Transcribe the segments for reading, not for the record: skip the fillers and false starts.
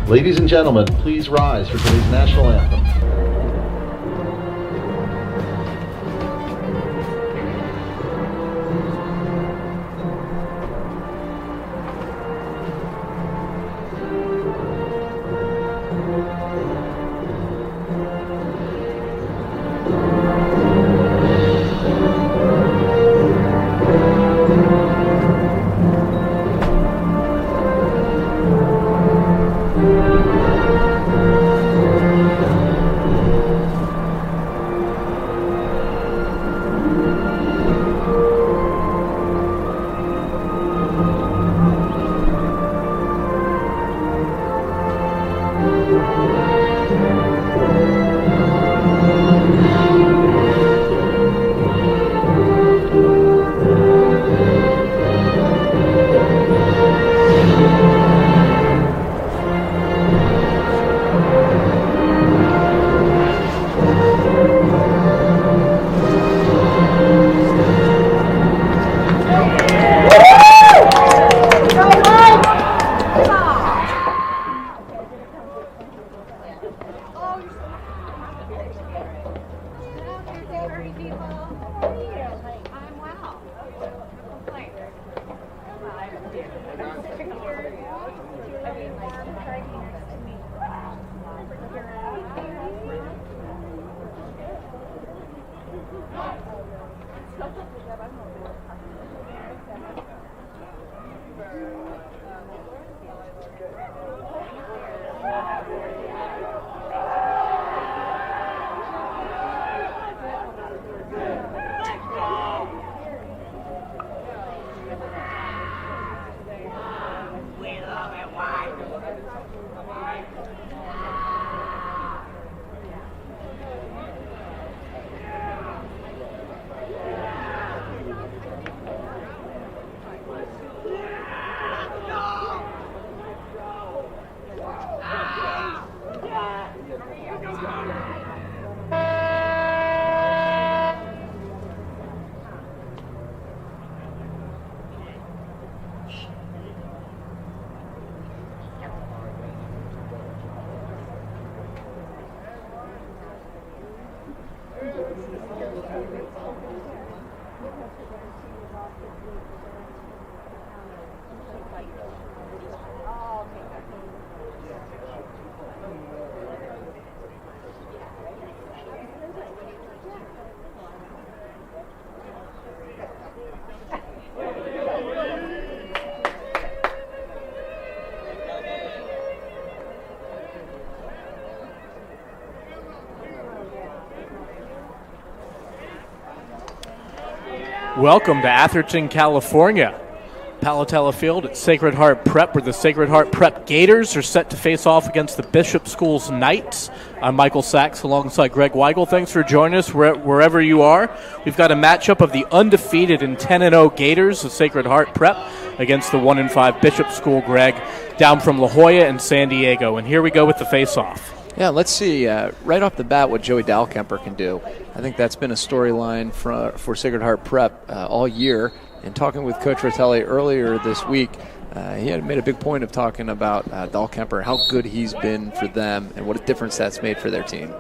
Ladies and gentlemen, please rise for today's national anthem. Welcome to Atherton, California. Palatella Field at Sacred Heart Prep, where the Sacred Heart Prep Gators are set to face off against the Bishop Schools Knights. I'm Michael Sachs alongside Greg Weigel. Thanks for joining us wherever you are. We've got a matchup of the undefeated and 10-0 Gators of Sacred Heart Prep against the 1-5 Bishop School, Greg, down from La Jolla and San Diego. And here we go with the face-off. Yeah, let's see right off the bat what Joey Dahlkemper can do. I think that's been a storyline for Sacred Heart Prep all year. And talking with Coach Rotelli earlier this week, he had made a big point of talking about Dahlkemper, how good he's been for them and what a difference that's made for their team.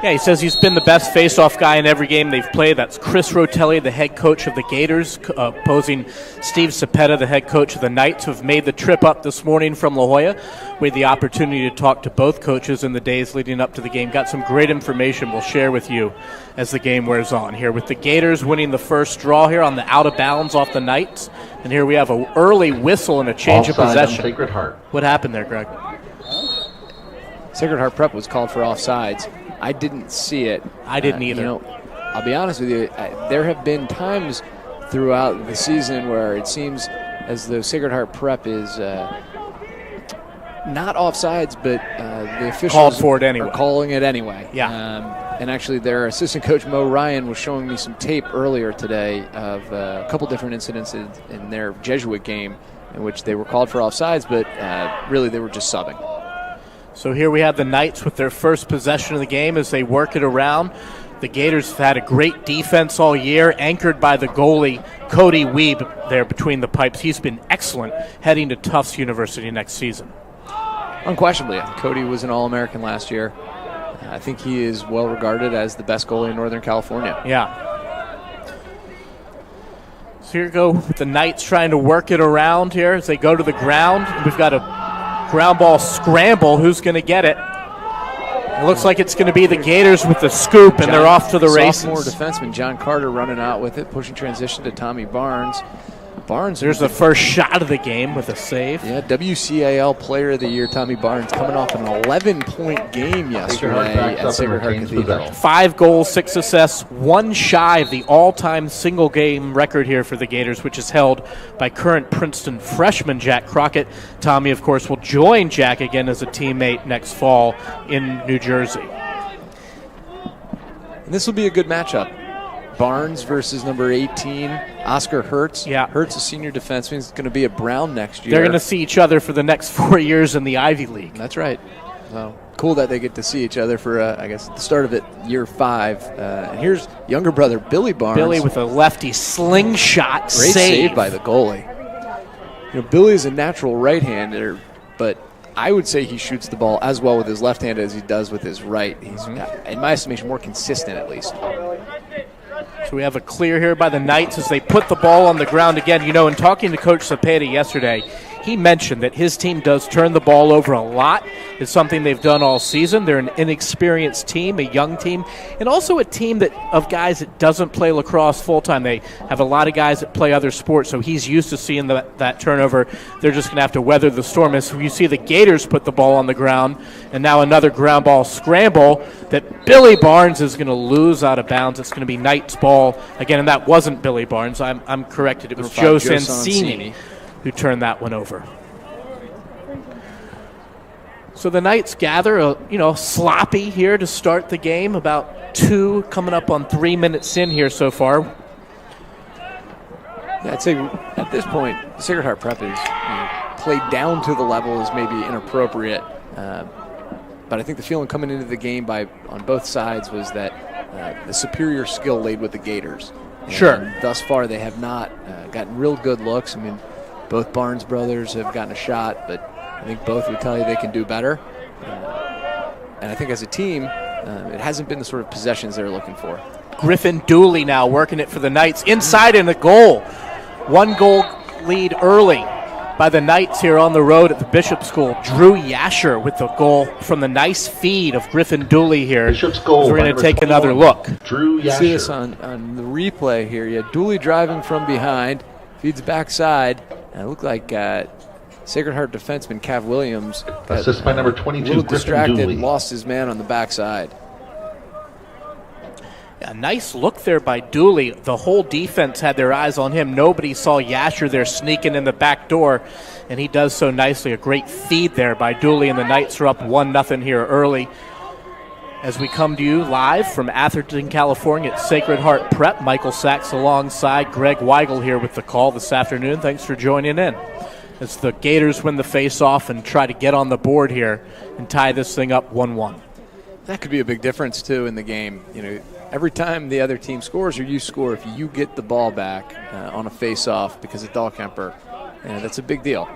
Yeah, he says he's been the best face-off guy in every game they've played. That's Chris Rotelli, the head coach of the Gators, opposing Steve Cepeda, the head coach of the Knights, who have made the trip up this morning from La Jolla. We had the opportunity to talk to both coaches in the days leading up to the game. Got some great information we'll share with you as the game wears on here. With the Gators winning the first draw here on the out-of-bounds off the Knights. And here we have an early whistle and a change of possession. Sacred Heart. What happened there, Greg? Sacred Heart Prep was called for offsides. I didn't see it. I didn't either. I'll be honest with you, there have been times throughout the season where it seems as though Sacred Heart Prep is not offsides, but the officials called for it anyway. Are calling it anyway. Yeah. And actually their assistant coach, Mo Ryan, was showing me some tape earlier today of a couple different incidents in their Jesuit game in which they were called for offsides, but really they were just subbing. So here we have the Knights with their first possession of the game as they work it around. The Gators have had a great defense all year, anchored by the goalie, Cody Weeb, there between the pipes. He's been excellent heading to Tufts University next season. Well, Unquestionably. Cody was an All-American last year. I think he is well regarded as the best goalie in Northern California. Yeah. So here we go with the Knights trying to work it around here as they go to the ground. We've got a ground ball scramble. Who's going to get it? It looks like it's going to be the Gators with the scoop, and they're off to the races. Sophomore defenseman John Carter running out with it, pushing transition to Tommy Barnes. There's the first shot of the game with a save. Yeah, WCAL Player of the Year Tommy Barnes coming off an 11-point game yesterday at Sacred Heart Cathedral. 5 goals, 6 assists, 1 shy of the all-time single-game record here for the Gators, which is held by current Princeton freshman Jack Crockett. Tommy, of course, will join Jack again as a teammate next fall in New Jersey. And this will be a good matchup. Barnes versus number 18, Oscar Hertz. Yeah. Hertz, a senior defenseman, is going to be a Brown next year. They're going to see each other for the next 4 years in the Ivy League. That's right. So cool that they get to see each other for, I guess, the start of it, year 5. And here's younger brother Billy Barnes. Billy with a lefty slingshot Great save by the goalie. You know, Billy is a natural right-hander, but I would say he shoots the ball as well with his left hand as he does with his right. He's, in my estimation, more consistent at least. So we have a clear here by the Knights as they put the ball on the ground again. You know, in talking to Coach Cepeda yesterday, he mentioned that his team does turn the ball over a lot. It's something they've done all season. They're an inexperienced team, a young team, and also a team of guys that doesn't play lacrosse full-time. They have a lot of guys that play other sports, so he's used to seeing that turnover. They're just going to have to weather the storm. As you see the Gators put the ball on the ground, and now another ground ball scramble that Billy Barnes is going to lose out of bounds. It's going to be Knights ball again, and that wasn't Billy Barnes. I'm corrected. It was Joe Sansini who turned that one over. So the Knights gather, sloppy here to start the game. About 2 coming up on 3 minutes in here so far. Yeah, I'd say at this point, Sacred Heart Prep is played down to the level is maybe inappropriate. But I think the feeling coming into the game on both sides was that the superior skill laid with the Gators. Sure. And thus far, they have not gotten real good looks. I mean, both Barnes brothers have gotten a shot, but I think both would tell you they can do better. And I think as a team, it hasn't been the sort of possessions they're looking for. Griffin Dooley now working it for the Knights. Inside in the goal. 1 goal lead early by the Knights here on the road at the Bishop School. Drew Yasher with the goal from the nice feed of Griffin Dooley here. Bishop's goal. We're going to take another look. Drew Yasher. See this on the replay here. Yeah, Dooley driving from behind, feeds backside. And it looked like Sacred Heart defenseman Cav Williams got assist by number 22, a little Griffin distracted, Dooley. lost his man on the backside. A nice look there by Dooley. The whole defense had their eyes on him. Nobody saw Yasher there sneaking in the back door, and he does so nicely. A great feed there by Dooley, and the Knights are up 1-0 here early. As we come to you live from Atherton, California at Sacred Heart Prep, Michael Sachs alongside Greg Weigel here with the call this afternoon. Thanks for joining in. As the Gators win the face-off and try to get on the board here and tie this thing up 1-1. That could be a big difference, too, in the game. You know, every time the other team scores or you score, if you get the ball back on a face-off because of Dahlkemper, that's a big deal.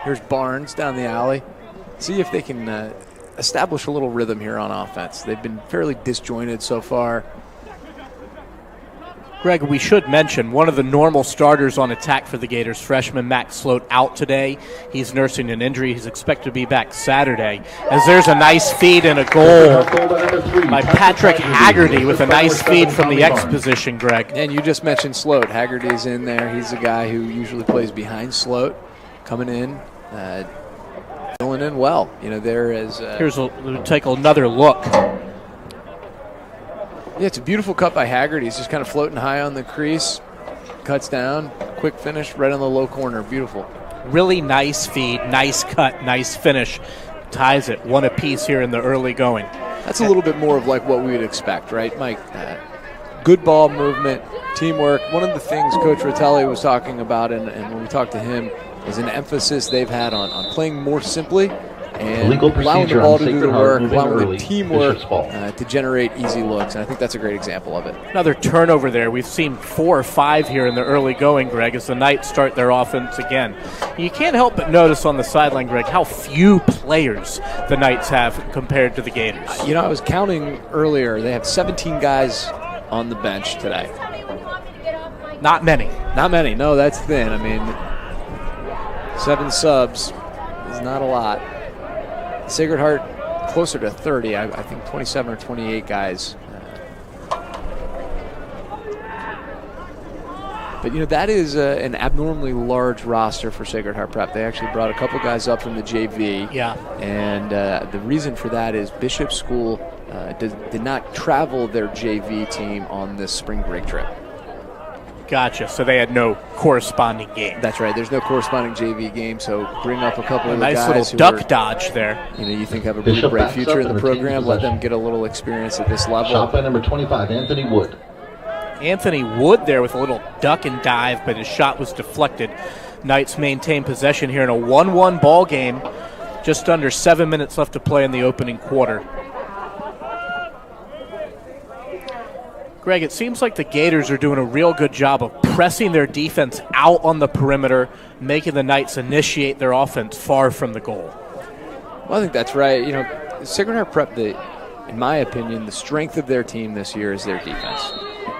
Here's Barnes down the alley. See if they can establish a little rhythm here on offense. They've been fairly disjointed so far. Greg, we should mention one of the normal starters on attack for the Gators, freshman Max Sloat, out today. He's nursing an injury. He's expected to be back Saturday. As there's a nice feed and a goal by Patrick Haggerty with a nice feed from the X position, Greg. And you just mentioned Sloat. Haggerty's in there. He's a guy who usually plays behind Sloat, coming in, filling in well. There is. We'll take another look. Yeah, it's a beautiful cut by Haggerty. He's just kind of floating high on the crease, cuts down, quick finish right on the low corner. Beautiful. Really nice feed, nice cut, nice finish. Ties it 1 apiece here in the early going. That's a little bit more of like what we would expect, right, Mike? Good ball movement, teamwork. One of the things Coach Rotelli was talking about, and when we talked to him, is an emphasis they've had on playing more simply and Legal allowing the procedure ball on to do the Sacred Heart work, moving allowing early, the teamwork Bishop's ball. to generate easy looks. And I think that's a great example of it. Another turnover there. We've seen 4 or 5 here in the early going, Greg, as the Knights start their offense again. You can't help but notice on the sideline, Greg, how few players the Knights have compared to the Gators. I was counting earlier. They have 17 guys on the bench today. Not many. Not many. No, that's thin. I mean, 7 subs is not a lot. Sacred Heart closer to 30. I think 27 or 28 guys. But, that is an abnormally large roster for Sacred Heart Prep. They actually brought a couple guys up from the JV. Yeah. And the reason for that is Bishop School did not travel their JV team on this spring break trip. Gotcha. So they had no corresponding game. That's right. There's no corresponding JV game, so bring up a couple of the nice guys little duck dodge there. You think have a really Bishop bright backs future up in the and retains program. Let them possession. get a little experience at this level. Shot by number 25, Anthony Wood. Anthony Wood there with a little duck and dive, but his shot was deflected. Knights maintain possession here in a 1-1 ball game. Just under 7 minutes left to play in the opening quarter. Greg, it seems like the Gators are doing a real good job of pressing their defense out on the perimeter, making the Knights initiate their offense far from the goal. Well, I think that's right. Sacred Heart Prep, in my opinion, the strength of their team this year is their defense.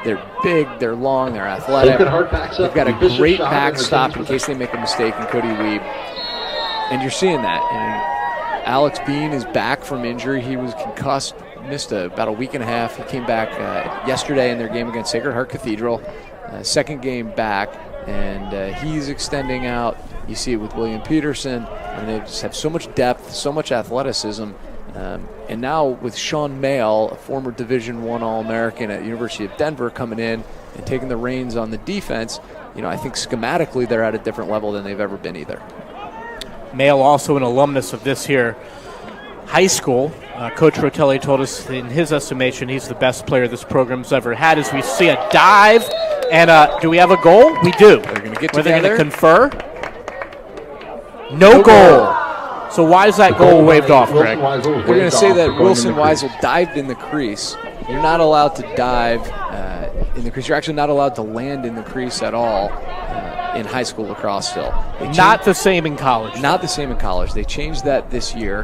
They're big, they're long, they're athletic. Sacred Heart backs up. They've got a Bishop great shot back and stop in retains case they make a mistake in Cody Weeb. And you're seeing that. Alex Bean is back from injury. He was concussed, missed about a week and a half. He came back yesterday in their game against Sacred Heart Cathedral. Second game back, and he's extending out. You see it with William Peterson, and they just have so much depth, so much athleticism. And now with Sean Mayle, a former Division I All-American at University of Denver, coming in and taking the reins on the defense, I think schematically they're at a different level than they've ever been either. Mayle also an alumnus of this here high school. Coach Rotelli told us in his estimation he's the best player this program's ever had. As we see a dive, and do we have a goal? We do. They're going to get Are they together. going to confer? No goal. So why is that goal waved off, Greg? We're going to say that Wilson Weisel dived in the crease. You're not allowed to dive in the crease. You're actually not allowed to land in the crease at all in high school lacrosse still. Not the same in college. Not the same in college. They changed that this year.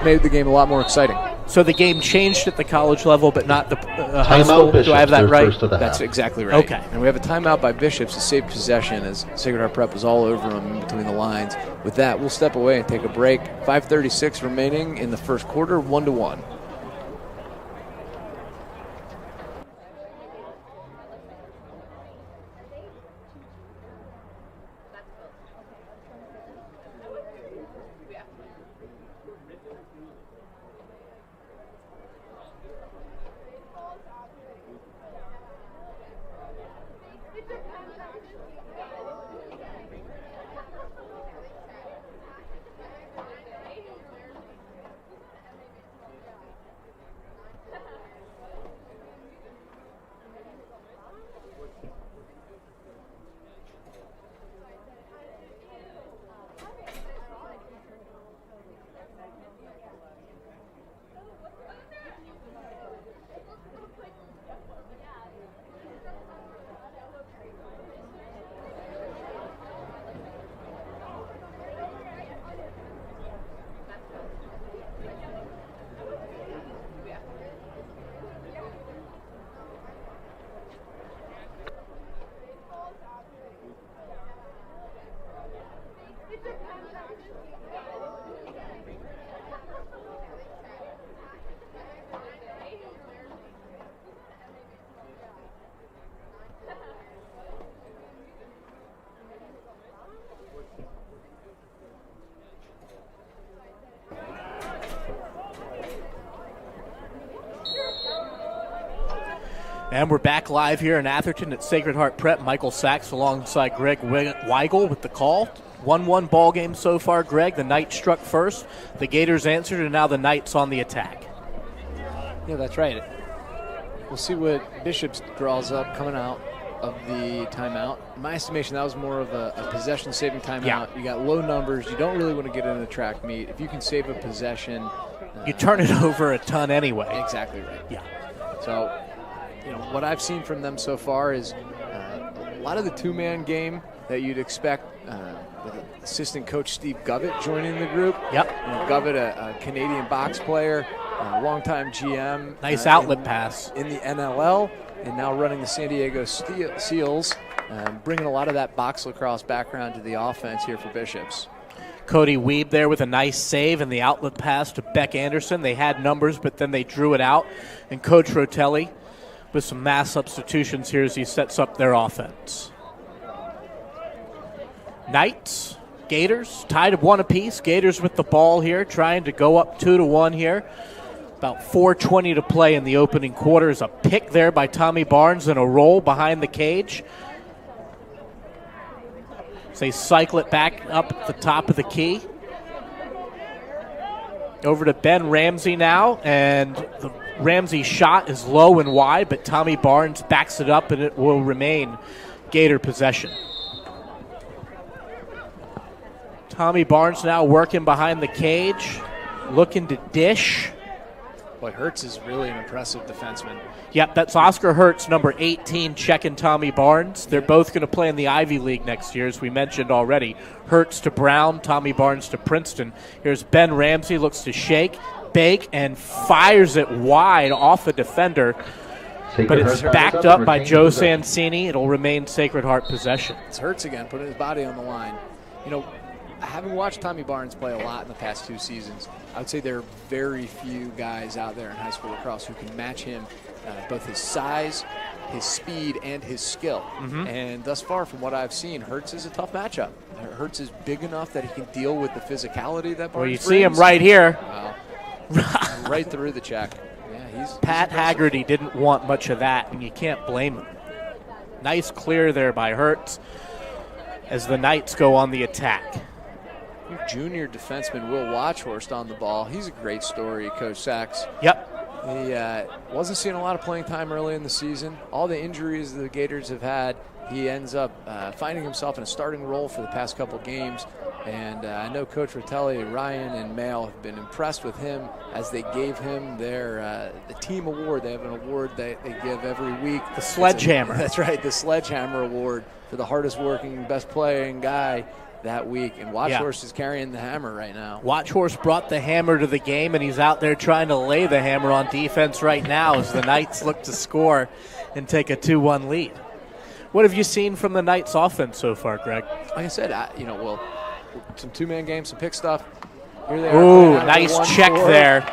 Made the game a lot more exciting. So the game changed at the college level, but not the high Timeout school? Bishops, Do I have that they're right? first of the That's half. exactly right. Okay. And we have a timeout by Bishops to save possession as Sacred Heart Prep was all over them in between the lines. With that, we'll step away and take a break. 5:36 remaining in the first quarter, 1-1. And we're back live here in Atherton at Sacred Heart Prep. Michael Sachs alongside Greg Weigel with the call. 1-1 ball game so far, Greg. The Knights struck first. The Gators answered, and now the Knights on the attack. Yeah, that's right. We'll see what Bishops draws up coming out. of the timeout. In my estimation, that was more of a possession-saving timeout. Yeah. You got low numbers. You don't really want to get in a track meet. If you can save a possession, You turn it over a ton anyway. exactly right. Yeah. So, what I've seen from them so far is a lot of the two-man game that you'd expect with assistant coach Steve Govett joining the group. Yep. Govett, a Canadian box player, longtime GM. Nice outlet pass. In the NLL, and now running the San Diego Seals, bringing a lot of that box lacrosse background to the offense here for Bishops. Cody Weeb there with a nice save and the outlet pass to Beck Anderson. They had numbers, but then they drew it out. And Coach Rotelli with some mass substitutions here as he sets up their offense. Knights, Gators, tied at 1 apiece. Gators with the ball here, trying to go up 2-1 here. About 4:20 to play in the opening quarter. Is a pick there by Tommy Barnes and a roll behind the cage. So they cycle it back up at the top of the key. Over to Ben Ramsey now, and the Ramsey shot is low and wide, but Tommy Barnes backs it up, and it will remain Gator possession. Tommy Barnes now working behind the cage, looking to dish. Boy, Hertz is really an impressive defenseman. Yep, that's Oscar Hertz, number 18, checking Tommy Barnes. They're both going to play in the Ivy League next year, as we mentioned already. Hertz to Brown, Tommy Barnes to Princeton. Here's Ben Ramsey, looks to shake, bake, and fires it wide off a defender. But it's backed up by Joe Sansini. It'll remain Sacred Heart possession. It's Hertz again, putting his body on the line. Having watched Tommy Barnes play a lot in the past 2 seasons, I would say there are very few guys out there in high school lacrosse who can match him, both his size, his speed, and his skill. And thus far, from what I've seen, Hertz is a tough matchup. Hertz is big enough that he can deal with the physicality that Barnes Well, you brings. see him right here. Right through the check. Yeah, Pat Haggerty didn't want much of that, and you can't blame him. Nice clear there by Hertz as the Knights go on the attack. Junior defenseman Will Watchhorst on the ball. He's a great story, Coach Sachs. Yep. He wasn't seeing a lot of playing time early in the season. All the injuries the Gators have had, he ends up finding himself in a starting role for the past couple games. And I know Coach Rotelli, Ryan, and Mail have been impressed with him as they gave him their the team award. They have an award that they give every week. The Sledgehammer. That's right, the Sledgehammer Award for the hardest working, best playing guy that week, and Watchhorst is carrying the hammer right now. Watchhorst brought the hammer to the game, and he's out there trying to lay the hammer on defense right now as the Knights look to score and take a 2-1 lead. What have you seen from the Knights' offense so far, Greg? Like I said, some two-man games, some pick stuff. Here they are. Ooh, nice check there.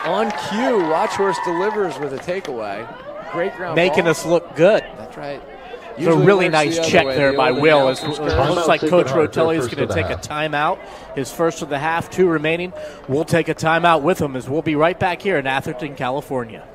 On cue, Watchhorst delivers with a takeaway. Great ground Making ball. us look good. That's right. It's a really nice check there by Will. It looks like Coach Rotelli is going to take a timeout. His first of the half, 2 remaining. We'll take a timeout with him as we'll be right back here in Atherton, California.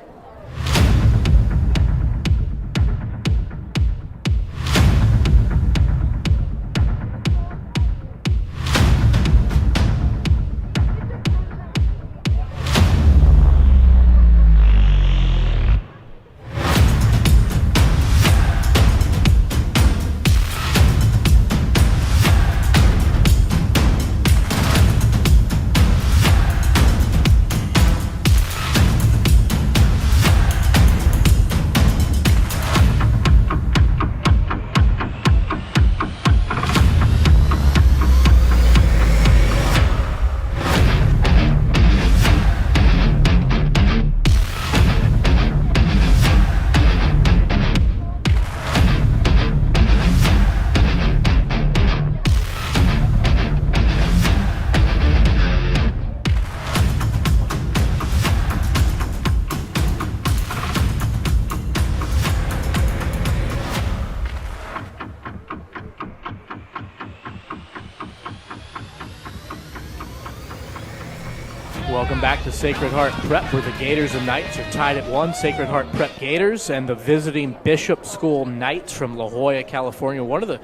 Welcome back to Sacred Heart Prep, where the Gators and Knights are tied at 1. Sacred Heart Prep Gators and the visiting Bishop School Knights from La Jolla, California.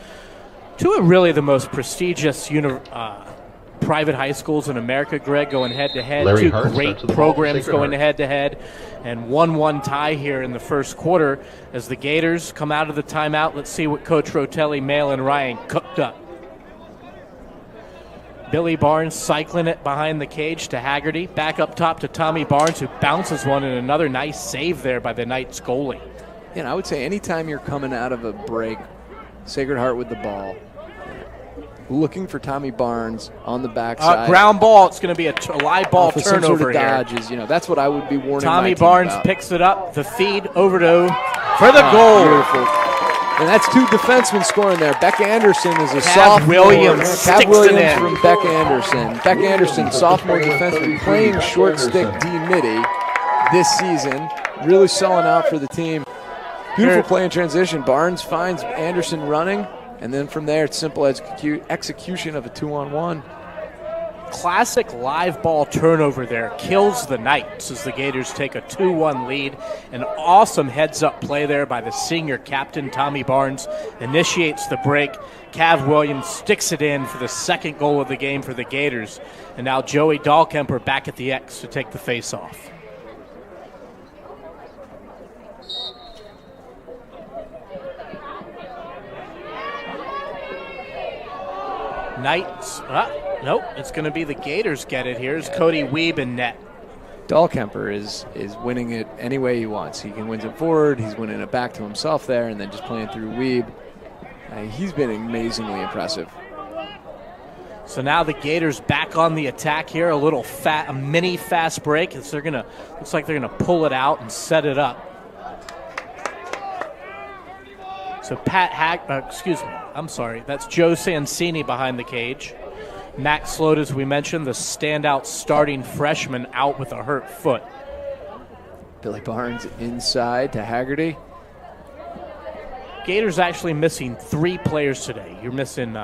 Two of really the most prestigious private high schools in America, Greg, going head-to-head. Larry Two Hart great starts with the programs ball, going Sacred head-to-head. And 1-1 tie here in the first quarter as the Gators come out of the timeout. Let's see what Coach Rotelli, Mail, and Ryan cooked up. Billy Barnes cycling it behind the cage to Haggerty. Back up top to Tommy Barnes, who bounces one, and another nice save there by the Knights goalie. I would say anytime you're coming out of a break, Sacred Heart with the ball, looking for Tommy Barnes on the backside. Ground ball. It's going to be a live ball turnover here. Dodges, that's what I would be warning Tommy my team Barnes about. picks it up. The feed over to for the goal. Beautiful. And that's two defensemen scoring there. Beck Anderson is a Cav sophomore. Williams Cav sticks Williams it in. from Beck Anderson. Beck Anderson, sophomore defenseman, playing short stick D-midi this season. Really selling out for the team. Beautiful play in transition. Barnes finds Anderson running. And then from there, it's simple execution of a 2-on-1. Classic live ball turnover there. Kills the Knights as the Gators take a 2-1 lead. An awesome heads-up play there by the senior captain, Tommy Barnes. Initiates the break. Cav Williams sticks it in for the second goal of the game for the Gators. And now Joey Dahlkemper back at the X to take the face-off. Knights. Nope, it's going to be the Gators get it. Here's Cody Weeb in net. Dahlkemper is winning it any way he wants. He can win it forward. He's winning it back to himself there and then just playing through Weeb. He's been amazingly impressive. So now the Gators back on the attack here. A mini fast break. Looks like they're gonna pull it out and set it up. So that's Joe Sansini behind the cage. Max Sloat, as we mentioned, the standout starting freshman, out with a hurt foot. Billy Barnes inside to Haggerty. Gators actually missing 3 players today. You're missing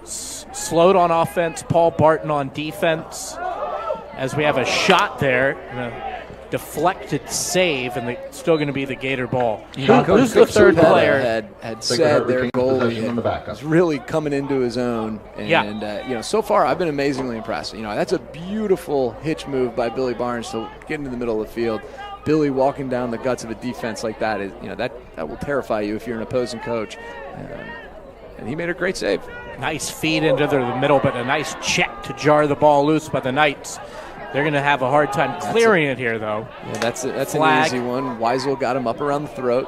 Sloat on offense, Paul Barton on defense, as we have a shot there and a deflected save, and it's still going to be the Gator ball. Who's the third player? Had said their goalie is really coming into his own, and so far I've been amazingly impressed. That's a beautiful hitch move by Billy Barnes to get into the middle of the field. Billy walking down the guts of a defense like that is, that will terrify you if you're an opposing coach, and he made a great save. Nice feed into the middle, but a nice check to jar the ball loose by the Knights. They're going to have a hard time clearing it here, though. Yeah, that's an easy one. Weisel got him up around the throat.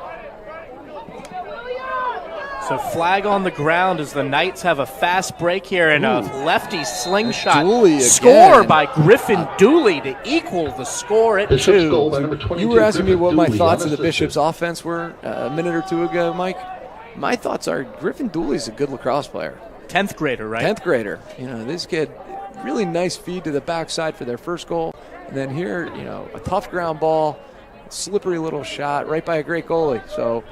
So flag on the ground as the Knights have a fast break here and a lefty slingshot score by Griffin Dooley to equal the score at 2. You were asking me what my thoughts of the Bishop's offense were a minute or two ago, Mike. My thoughts are Griffin Dooley's a good lacrosse player. 10th grader, right? 10th grader. This kid, really nice feed to the backside for their first goal. And then here, a tough ground ball, slippery little shot right by a great goalie. So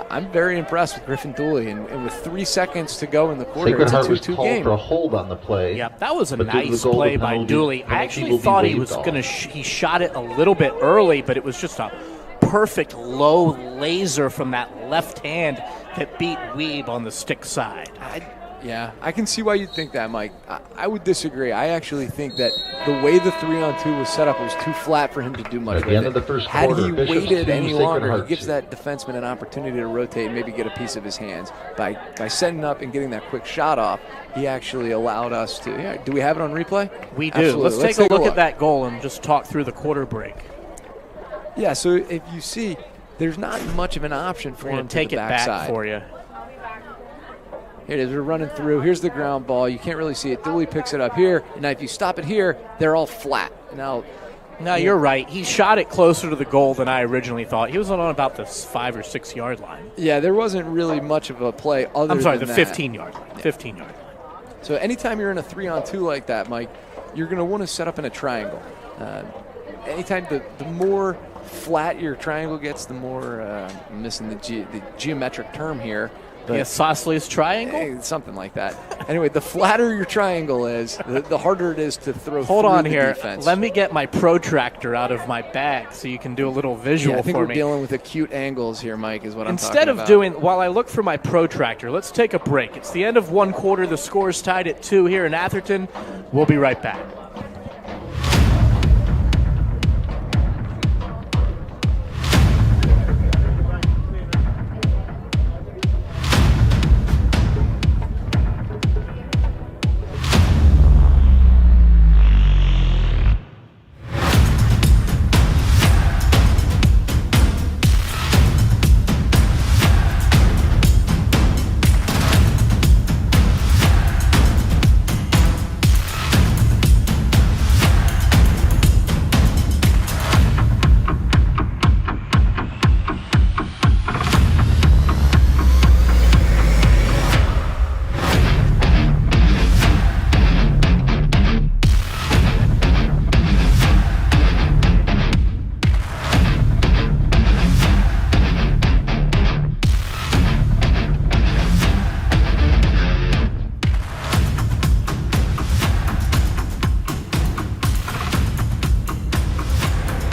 I'm very impressed with Griffin Dooley. And with 3 seconds to go in the quarter, it's a 2-2 game. For a hold on the play. Yeah, that was a nice play by Dooley. I actually thought he was going to he shot it a little bit early, but it was just a perfect low laser from that left hand that beat Weeb on the stick side. I can see why you'd think that, Mike. I would disagree. I actually think that the way the 3-on-2 was set up was too flat for him to do much with it. End of the first Had quarter, he Bishop's waited any longer, Hearts. he gives that defenseman an opportunity to rotate and maybe get a piece of his hands. By setting up and getting that quick shot off, he actually allowed us to. Yeah, do we have it on replay? We do. Absolutely. Let's take a look at that goal and just talk through the quarter break. Yeah, so if you see, there's not much of an option for him to take the it backside. back for you. Here it is. We're running through. Here's the ground ball. You can't really see it. Dooley picks it up here. Now, if you stop it here, they're all flat. Now, you're right. He shot it closer to the goal than I originally thought. He was on about the 5 or 6 yard line. Yeah, there wasn't really much of a play other than the 15-yard line. Yeah. 15-yard line. So anytime you're in a 3-on-2 like that, Mike, you're going to want to set up in a triangle. Anytime the more flat your triangle gets, the more I'm missing the geometric term here. But isosceles triangle? Something like that. Anyway, the flatter your triangle is, the harder it is to throw Hold through on the here. defense. Let me get my protractor out of my bag so you can do a little visual for me. I think we're dealing with acute angles here, Mike, is what I'm talking Instead about. of doing, while I look for my protractor, let's take a break. It's the end of one quarter. The score's tied at 2 here in Atherton. We'll be right back.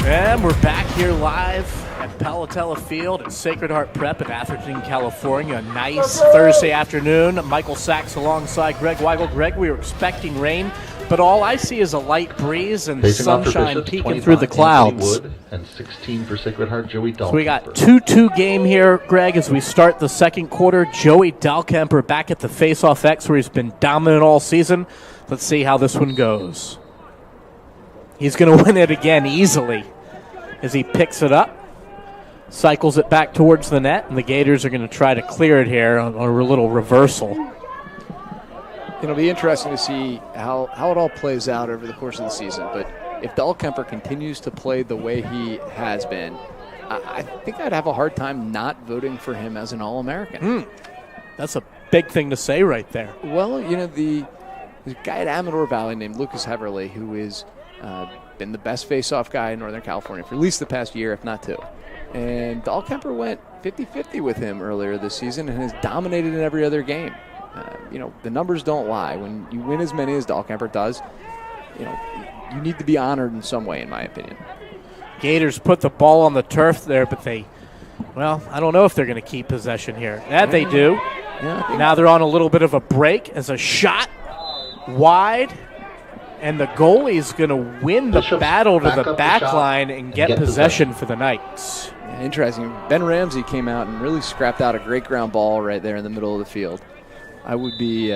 And we're back here live at Palatella Field at Sacred Heart Prep in Atherton, California. A nice Thursday afternoon. Michael Sachs alongside Greg Weigel. Greg, we were expecting rain, but all I see is a light breeze and sunshine peeking through the clouds. Wood and 16 for Sacred Heart, Joey Dahlkemper. So we got 2-2 game here, Greg, as we start the second quarter. Joey Dahlkemper back at the face-off X where he's been dominant all season. Let's see how this one goes. He's going to win it again easily as he picks it up, cycles it back towards the net, and the Gators are going to try to clear it here on a little reversal. It'll be interesting to see how it all plays out over the course of the season. But if Dahlkemper continues to play the way he has been, I think I'd have a hard time not voting for him as an All-American. That's a big thing to say right there. Well, you know, there's a guy at Amador Valley named Lucas Heverly who is been the best face-off guy in Northern California for at least the past year, if not 2. And Dahlkemper went 50-50 with him earlier this season and has dominated in every other game. You know, the numbers don't lie. When you win as many as Dahlkemper does, you know, you need to be honored in some way, in my opinion. Gators put the ball on the turf there, but I don't know if they're going to keep possession here. That they do. Yeah, now they're on a little bit of a break as a shot wide. And the goalie's going to win the battle to the back line and get possession for the Knights. Yeah, interesting. Ben Ramsey came out and really scrapped out a great ground ball right there in the middle of the field. I would be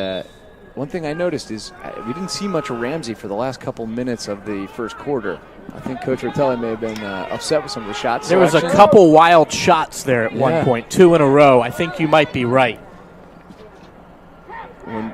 one thing I noticed is we didn't see much of Ramsey for the last couple minutes of the first quarter. I think Coach Rotelli may have been upset with some of the shots. There was a couple wild shots there at one point, 2 in a row. I think you might be right.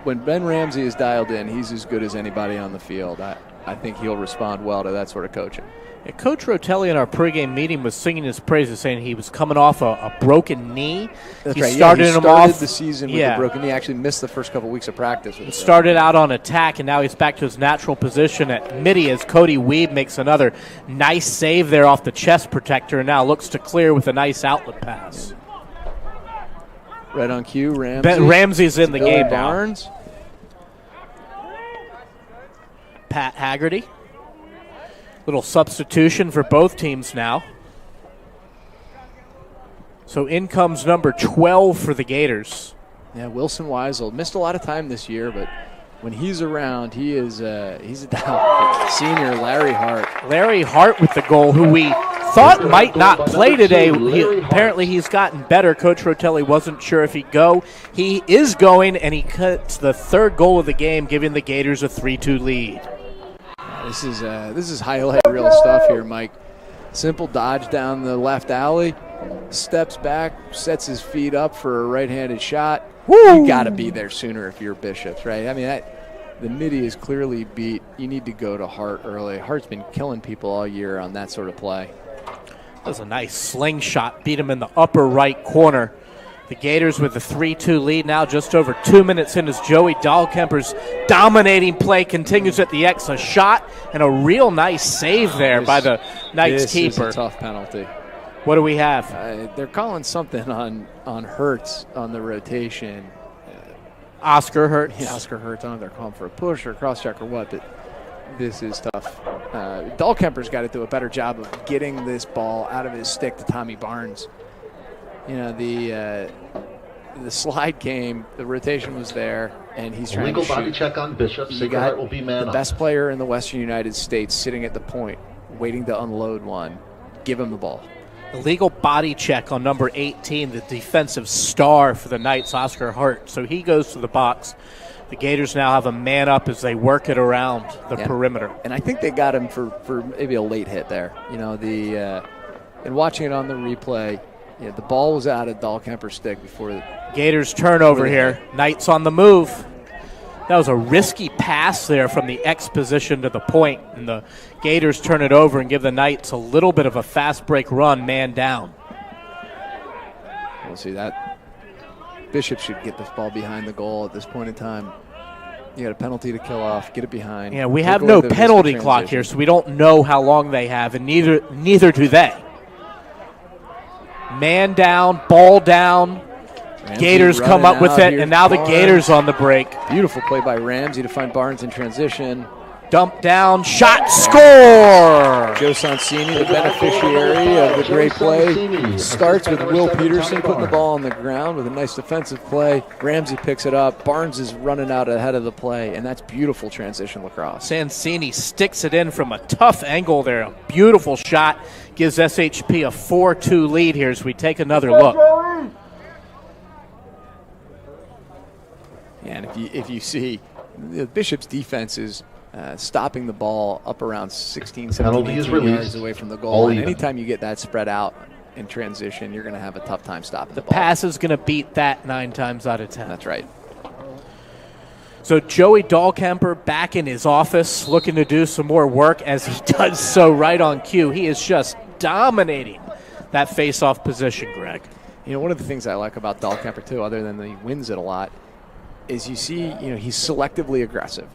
When Ben Ramsey is dialed in, he's as good as anybody on the field. I think he'll respond well to that sort of coaching. Yeah, Coach Rotelli in our pregame meeting was singing his praises, saying he was coming off a broken knee. That's he right. Started he him started off the season with a broken knee. Actually missed the first couple weeks of practice. He started out on attack, and now he's back to his natural position at midi as Cody Weeb makes another nice save there off the chest protector, and now looks to clear with a nice outlet pass. Right on cue, Ramsey. Ramsey's in the game Barnes. now. Pat Haggerty. Little substitution for both teams now. So in comes number 12 for the Gators. Yeah, Wilson Weisel missed a lot of time this year, but when he's around, he's a senior. Larry Hart. Larry Hart with the goal, who we thought might not play today. Apparently he's gotten better. Coach Rotelli wasn't sure if he'd go. He is going, and he cuts the third goal of the game, giving the Gators a 3-2 lead. This is highlight reel stuff here, Mike. Simple dodge down the left alley, steps back, sets his feet up for a right-handed shot. Woo! You got to be there sooner if you're Bishops, right? I mean, the midi is clearly beat. You need to go to Hart early. Hart's been killing people all year on that sort of play. That was a nice slingshot. Beat him in the upper right corner. The Gators with a 3-2 lead now, just over 2 minutes in as Joey Dahlkemper's dominating play continues at the X. A shot and a real nice save there by the Knights keeper. This is a tough penalty. What do we have? They're calling something on Hertz on the rotation. Oscar Hertz. Yeah, Oscar Hertz. I don't know if they're calling for a push or a cross check or what, but this is tough. Dahlkemper's got to do a better job of getting this ball out of his stick to Tommy Barnes. You know, the slide came, the rotation was there, and he's trying to shoot. Legal body check on Bishop. Sacred Heart will be man the up. Best player in the Western United States sitting at the point, waiting to unload one. Give him the ball. Illegal body check on number 18, the defensive star for the Knights, Oscar Hart. So he goes to the box. The Gators now have a man up as they work it around the perimeter. And I think they got him for maybe a late hit there. You know, and watching it on the replay, the ball was out of Dahlkemper's stick before the Gators turnover here. Knights on the move. That was a risky pass there from the X position to the point, and the Gators turn it over and give the Knights a little bit of a fast break run, man down. We'll see that. Bishop should get this ball behind the goal at this point in time. You got a penalty to kill off. Get it behind. Yeah, we have no penalty clock here, so we don't know how long they have, and neither do they. Man down, ball down. Ramsey Gators come up with it, and now the Gators on the break. Beautiful play by Ramsey to find Barnes in transition. Dump down, shot, score! Joe Sonsini, the beneficiary of the great play, starts with Will Peterson putting the ball on the ground with a nice defensive play. Ramsey picks it up. Barnes is running out ahead of the play, and that's beautiful transition lacrosse. Sonsini sticks it in from a tough angle there. A beautiful shot. Gives SHP a 4-2 lead here as we take another look. Yeah, and if you see, the Bishop's defense is stopping the ball up around 16, 17, 18 yards away from the goal. And anytime you get that spread out in transition, you're going to have a tough time stopping the ball. The pass is going to beat that 9 times out of 10. That's right. So Joey Dahlkemper back in his office looking to do some more work, as he does so right on cue. He is just dominating that face-off position, Greg. You know, one of the things I like about Dahlkemper, too, other than that he wins it a lot, is you see, he's selectively aggressive.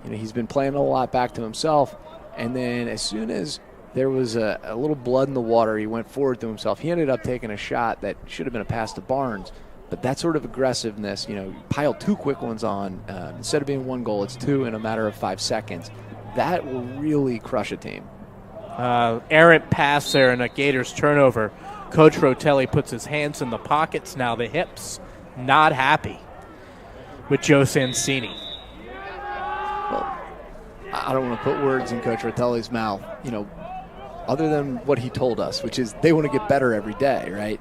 He's been playing a lot back to himself, and then as soon as there was a little blood in the water, he went forward to himself. He ended up taking a shot that should have been a pass to Barnes, but that sort of aggressiveness, piled 2 quick ones on. Instead of being 1 goal, it's 2 in a matter of 5 seconds. That will really crush a team. Errant pass there and a Gators turnover. Coach Rotelli puts his hands in the pockets now, the hips. Not happy with Joe Sonsini. Well, I don't want to put words in Coach Rotelli's mouth, other than what he told us, which is they want to get better every day, right?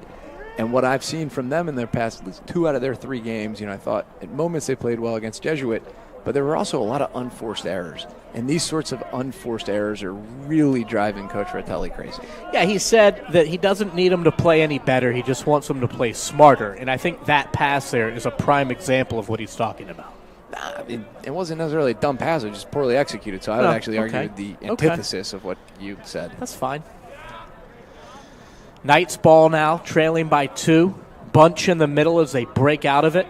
And what I've seen from them in their past, at least 2 out of their 3 games, I thought at moments they played well against Jesuit, but there were also a lot of unforced errors. And these sorts of unforced errors are really driving Coach Rotelli crazy. Yeah, he said that he doesn't need them to play any better. He just wants them to play smarter. And I think that pass there is a prime example of what he's talking about. It wasn't necessarily a dumb pass. It was just poorly executed. So I would actually argue with the antithesis of what you said. That's fine. Knights ball now, trailing by 2. Bunch in the middle as they break out of it.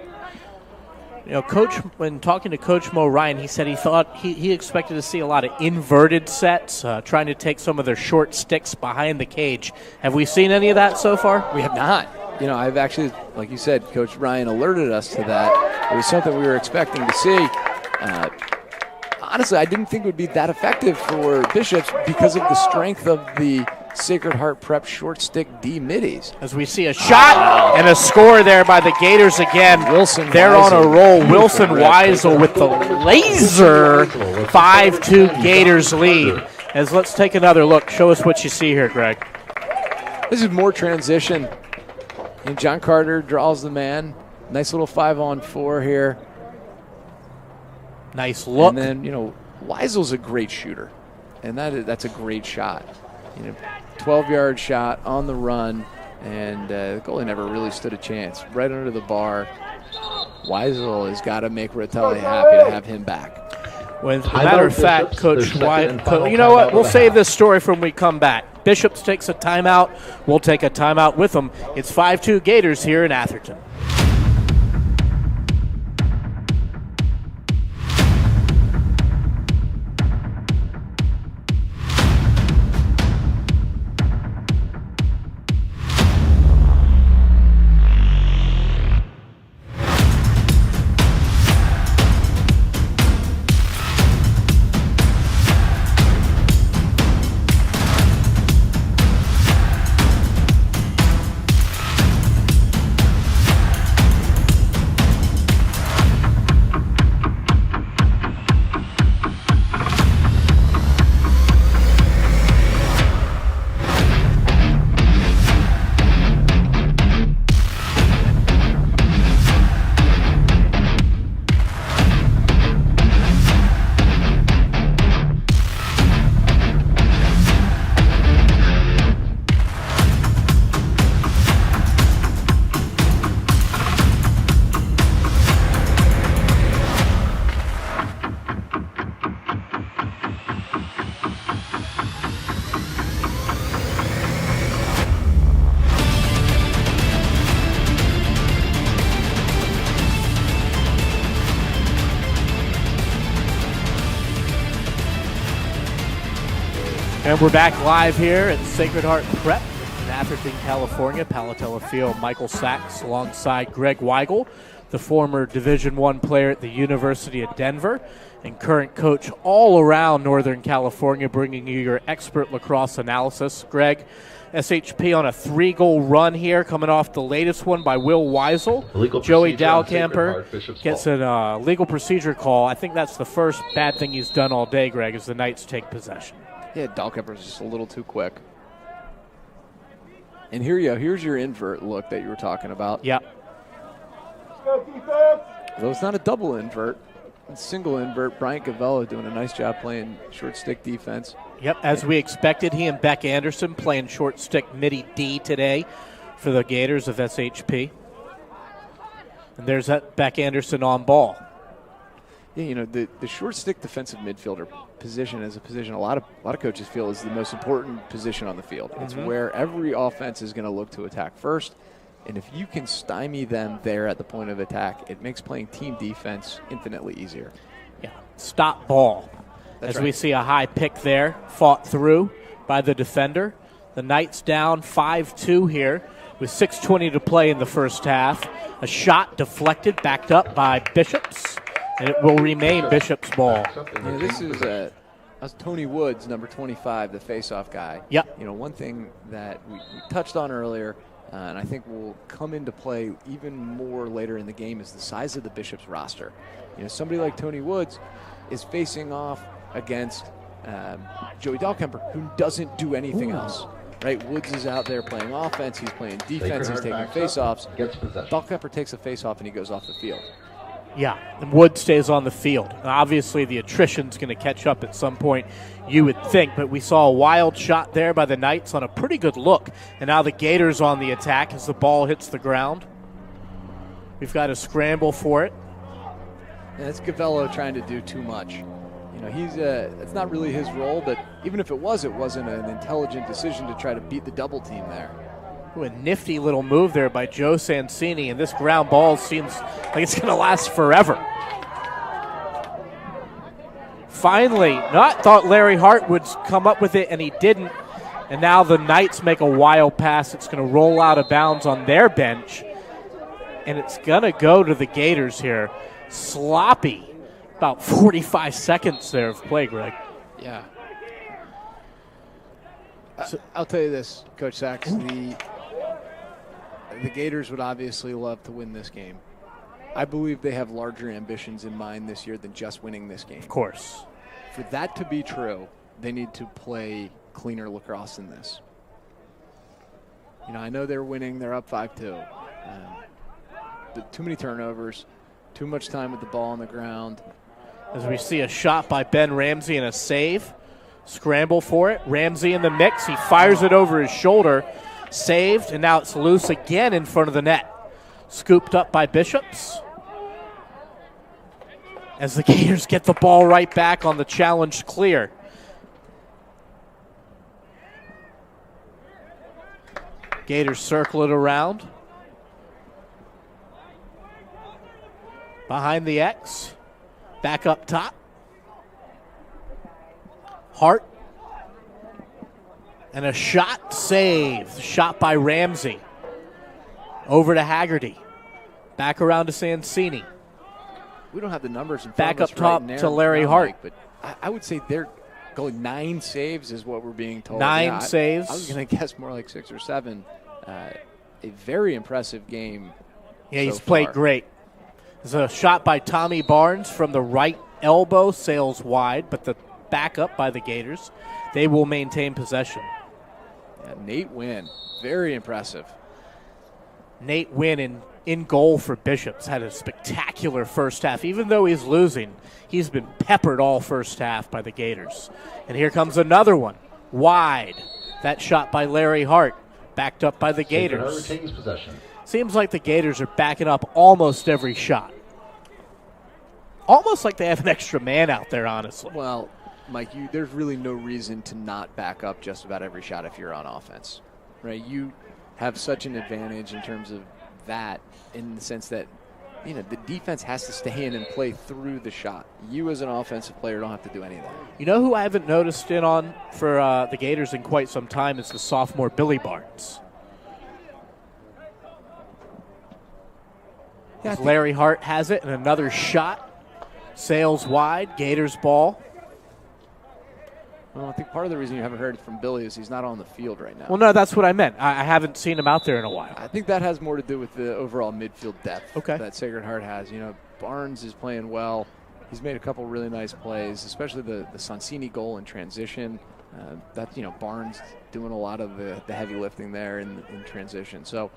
Coach, when talking to Coach Mo Ryan, he said he thought he expected to see a lot of inverted sets, trying to take some of their short sticks behind the cage. Have we seen any of that so far? We have not. I've actually, like you said, Coach Ryan alerted us to that. It was something we were expecting to see. Honestly, I didn't think it would be that effective for Bishops because of the strength of the Sacred Heart Prep short stick D middies. As we see a shot and a score there by the Gators again. Wilson They're Weisel. On a roll. Wilson Weisel with the laser 5-2 Gators lead. As let's take another look. Show us what you see here, Greg. This is more transition. And John Carter draws the man. Nice little 5-on-4 here. Nice look. And then, Weisel's a great shooter. And that's a great shot. 12-yard shot on the run, and the goalie never really stood a chance. Right under the bar. Weisel has got to make Rotelli happy to have him back. Well, as a matter of fact, Coach Weisel, you know what? We'll save this story for when we come back. Bishops takes a timeout. We'll take a timeout with them. It's 5-2 Gators here in Atherton. And we're back live here at Sacred Heart Prep in Atherton, California. Palatella Field, Michael Sachs alongside Greg Weigel, the former Division I player at the University of Denver and current coach all around Northern California, bringing you your expert lacrosse analysis. Greg, SHP on a 3-goal run here, coming off the latest one by Will Weisel. Joey Dalcamper gets a legal procedure call. I think that's the first bad thing he's done all day, Greg, as the Knights take possession. Yeah, Dalcamper's just a little too quick. And here you go. Here's your invert look that you were talking about. Yep. Though it's not a double invert, it's single invert. Bryant Gavello doing a nice job playing short stick defense. Yep, as we expected, he and Beck Anderson playing short stick midi D today for the Gators of SHP. And there's that Beck Anderson on ball. Yeah, you know, the short stick defensive midfielder position is a position a lot of coaches feel is the most important position on the field. It's where every offense is going to look to attack first. And if you can stymie them there at the point of attack, it makes playing team defense infinitely easier. Yeah, stop ball. As we see a high pick there, fought through by the defender. The Knights down 5-2 here with 6:20 to play in the first half. A shot deflected, backed up by Bishops, and it will remain Bishops' ball. Yeah, this is that's Tony Woods, number 25, the face-off guy. Yep. You know, one thing that we touched on earlier, and I think will come into play even more later in the game, is the size of the Bishops roster. You know, somebody like Tony Woods is facing off against Joey Dalcamper, who doesn't do anything else. Right? Woods is out there playing offense, he's playing defense, he's taking face-offs. Dalcamper takes a face-off and he goes off the field. Yeah, and Wood stays on the field. Obviously, the attrition's going to catch up at some point, you would think, but we saw a wild shot there by the Knights on a pretty good look. And now the Gators on the attack as the ball hits the ground. We've got a scramble for it. And it's Gavello trying to do too much. You know, it's not really his role, but even if it wasn't an intelligent decision to try to beat the double team there. Ooh, a nifty little move there by Joe Sansini, and this ground ball seems like it's going to last forever. Finally, thought Larry Hart would come up with it, and he didn't. And now the Knights make a wild pass. It's going to roll out of bounds on their bench, and it's going to go to the Gators here. Sloppy. About 45 seconds there of play, Greg. Yeah. I'll tell you this, Coach Sachs. The Gators would obviously love to win this game. I believe they have larger ambitions in mind this year than just winning this game. Of course. For that to be true, they need to play cleaner lacrosse than this. You know, I know they're winning. They're up 5-2. But too many turnovers, too much time with the ball on the ground. As we see a shot by Ben Ramsey and a save. Scramble for it. Ramsey in the mix. He fires it over his shoulder. Saved, and now it's loose again in front of the net. Scooped up by Bishops. As the Gators get the ball right back on the challenge clear. Gators circle it around. Behind the X. Back up top. Hart. And a shot save. Shot by Ramsey. Over to Haggerty. Back around to Sansini. We don't have the numbers in front back of us up top right to Larry Hart. Mike, but I would say they're going 9 saves is what we're being told. 9 saves. I was going to guess more like 6 or 7. A very impressive game. Yeah, he's played great. There's a shot by Tommy Barnes from the right elbow, sails wide, but the back up by the Gators. They will maintain possession. Yeah, Nate Wynn, very impressive. Nate Wynn in goal for Bishops had a spectacular first half. Even though he's losing, he's been peppered all first half by the Gators. And here comes another one, wide. That shot by Larry Hart, backed up by the Gators. Seems like the Gators are backing up almost every shot. Almost like they have an extra man out there, honestly. Well, Mike, there's really no reason to not back up just about every shot if you're on offense, right? You have such an advantage in terms of that, in the sense that the defense has to stay in and play through the shot. You as an offensive player don't have to do any of that. You know who I haven't noticed in on for the Gators in quite some time is the sophomore Billy Barnes. Yeah, Larry Hart has it, and another shot sails wide. Gators ball. Well, I think part of the reason you haven't heard from Billy is he's not on the field right now. Well, no, that's what I meant. I haven't seen him out there in a while. I think that has more to do with the overall midfield depth okay. that Sacred Heart has. Barnes is playing well. He's made a couple really nice plays, especially the Sonsini goal in transition. Barnes doing a lot of the heavy lifting there in transition. So,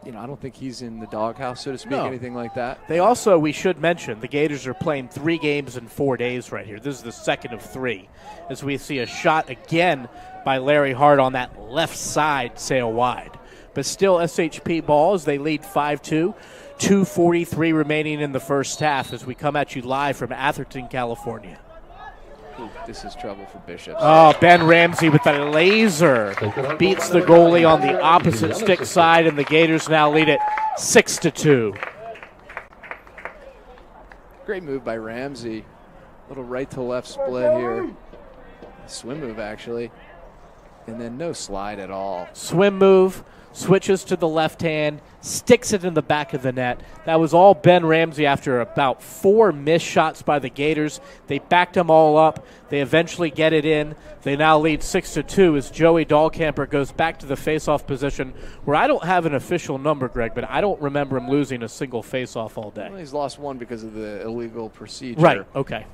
I don't think he's in the doghouse, so to speak, anything like that. They also, we should mention, the Gators are playing 3 games in 4 days right here. This is the second of 3, as we see a shot again by Larry Hart on that left side sail wide. But still SHP ball as they lead 5-2. 2:43 remaining in the first half as we come at you live from Atherton, California. Ooh, this is trouble for Bishop. Oh, Ben Ramsey with a laser beats the goalie on the opposite stick side, and the Gators now lead it 6-2. Great move by Ramsey. Little right to left split here. Swim move, actually. And then no slide at all. Swim move, switches to the left hand, sticks it in the back of the net. That was all Ben Ramsey after about 4 missed shots by the Gators. They backed them all up. They eventually get it in. They now lead 6-2 as Joey Dahlkamper goes back to the faceoff position where I don't have an official number, Greg, but I don't remember him losing a single faceoff all day. Well, he's lost one because of the illegal procedure. Right, okay.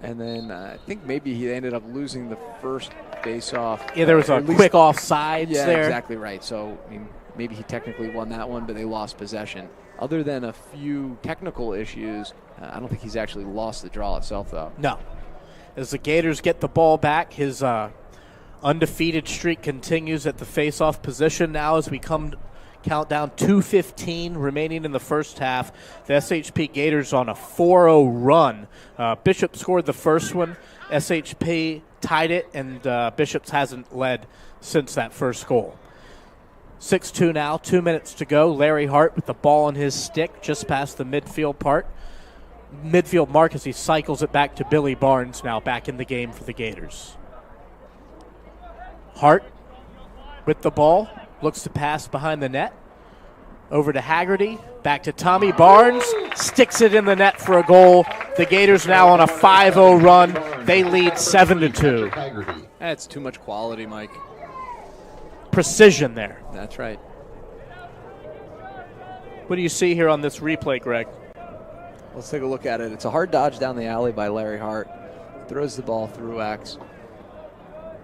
And then I think maybe he ended up losing the first face-off. Yeah, there was a quick offsides there. Yeah, exactly right. So, maybe he technically won that one, but they lost possession. Other than a few technical issues, I don't think he's actually lost the draw itself, though. No. As the Gators get the ball back, his undefeated streak continues at the face-off position now as we count down 2:15 remaining in the first half. The SHP Gators on a 4-0 run. Bishop scored the first one. SHP tied it, and Bishops hasn't led since that first goal. 6-2 now, 2 minutes to go. Larry Hart with the ball on his stick just past the midfield mark as he cycles it back to Billy Barnes, now back in the game for the Gators. Hart with the ball. Looks to pass behind the net. Over to Haggerty. Back to Tommy Barnes. Sticks it in the net for a goal. The Gators now on a 5-0 run. They lead 7-2. That's too much quality, Mike. Precision there. That's right. What do you see here on this replay, Greg? Let's take a look at it. It's a hard dodge down the alley by Larry Hart. Throws the ball through X.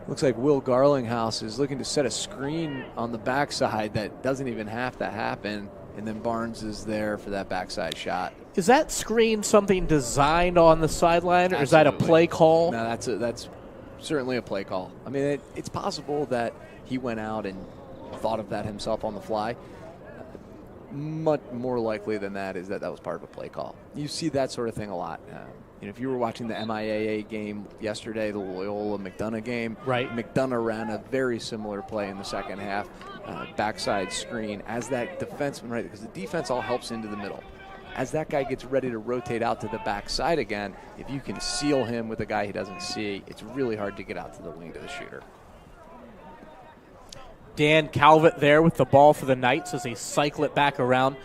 Looks like Will Garlinghouse is looking to set a screen on the backside that doesn't even have to happen, and then Barnes is there for that backside shot. Is that screen something designed on the sideline, or is that a play call? No, that's certainly a play call. It's possible that he went out and thought of that himself on the fly. Much more likely than that is that was part of a play call. You see that sort of thing a lot. If you were watching the MIAA game yesterday, the Loyola McDonough game, right? McDonough ran a very similar play in the second half, backside screen as that defenseman, right? Because the defense all helps into the middle. As that guy gets ready to rotate out to the backside again, if you can seal him with a guy he doesn't see, it's really hard to get out to the wing to the shooter. Dan Calvert there with the ball for the Knights as they cycle it back around.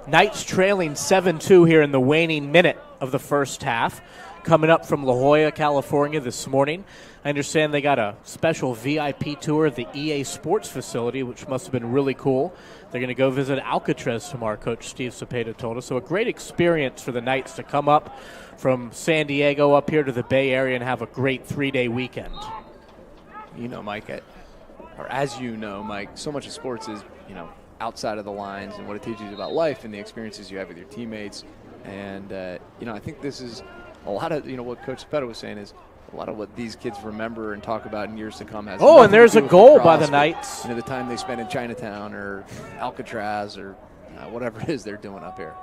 Knights trailing 7-2 here in the waning minute of the first half. Coming up from La Jolla, California this morning. I understand they got a special VIP tour of the EA Sports facility, which must have been really cool. They're going to go visit Alcatraz tomorrow, Coach Steve Cepeda told us. So a great experience for the Knights to come up from San Diego up here to the Bay Area and have a great 3-day weekend. Mike, as you know, Mike, so much of sports is, outside of the lines and what it teaches you about life and the experiences you have with your teammates. And, I think this is a lot of, what Coach Cepeda was saying is a lot of what these kids remember and talk about in years to come. Has and there's a goal by the Knights. The time they spend in Chinatown or Alcatraz or whatever it is they're doing up here.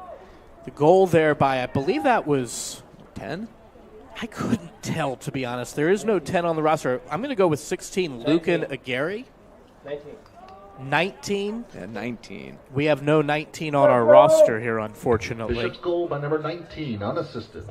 The goal there by, I believe that was 10? I couldn't tell, to be honest. There is no 10 on the roster. I'm going to go with 16, Lucan Aguirre. 19. 19? Yeah, 19. We have no 19 on our roster here, unfortunately. Bishop's goal by number 19, unassisted.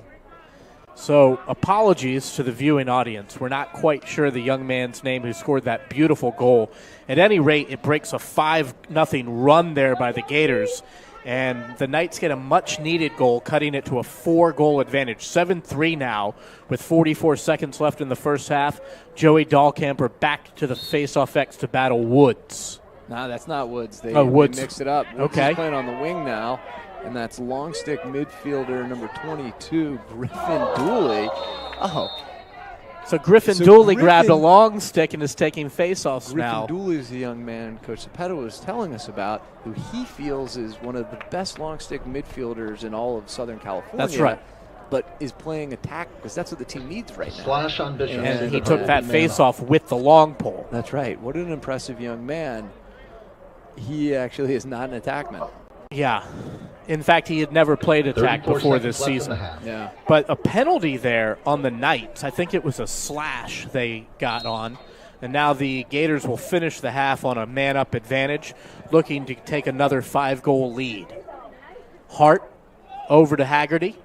So apologies to the viewing audience. We're not quite sure the young man's name who scored that beautiful goal. At any rate, it breaks a 5-0 run there by the Gators. And the Knights get a much-needed goal, cutting it to a 4-goal advantage. 7-3 now with 44 seconds left in the first half. Joey Dahlkamper back to the face-off X to battle Woods. No, that's not Woods. They mixed it up. Woods Okay. is playing on the wing now, and that's long stick midfielder number 22, Griffin Dooley. So Griffin Dooley grabbed a long stick and is taking face-offs now. Griffin Dooley is the young man Coach Cepeda was telling us about, who he feels is one of the best long stick midfielders in all of Southern California. That's right. But is playing attack because that's what the team needs right now. Slash on Bishop. And he took that face-off with the long pole. That's right. What an impressive young man. He actually is not an attackman. Yeah. In fact, he had never played attack before this season. Yeah. But a penalty there on the Knights. I think it was a slash they got on. And now the Gators will finish the half on a man-up advantage, looking to take another 5-goal lead. Hart over to Haggerty,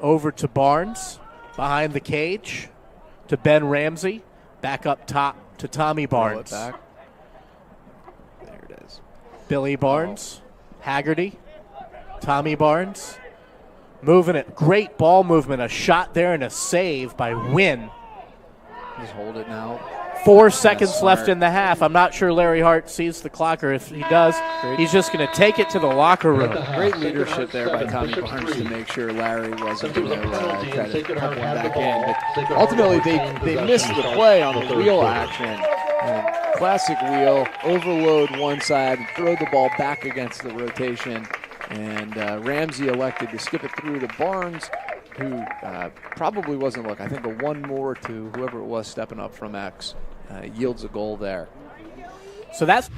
over to Barnes, behind the cage, to Ben Ramsey, back up top to Tommy Barnes. Throw it back. There it is. Billy Barnes, Haggerty, Tommy Barnes, moving it. Great ball movement, a shot there and a save by Wynn. Just hold it now. 4 seconds left in the half. I'm not sure Larry Hart sees the clock, or if he does, he's just going to take it to the locker room. Great leadership there by Tommy Barnes to make sure Larry wasn't going to try to put one back in. But ultimately, they missed the play on the wheel action. Classic wheel, overload one side, throw the ball back against the rotation. And Ramsey elected to skip it through to Barnes, who probably wasn't looking. I think the one more to whoever it was stepping up from X yields a goal there. So that's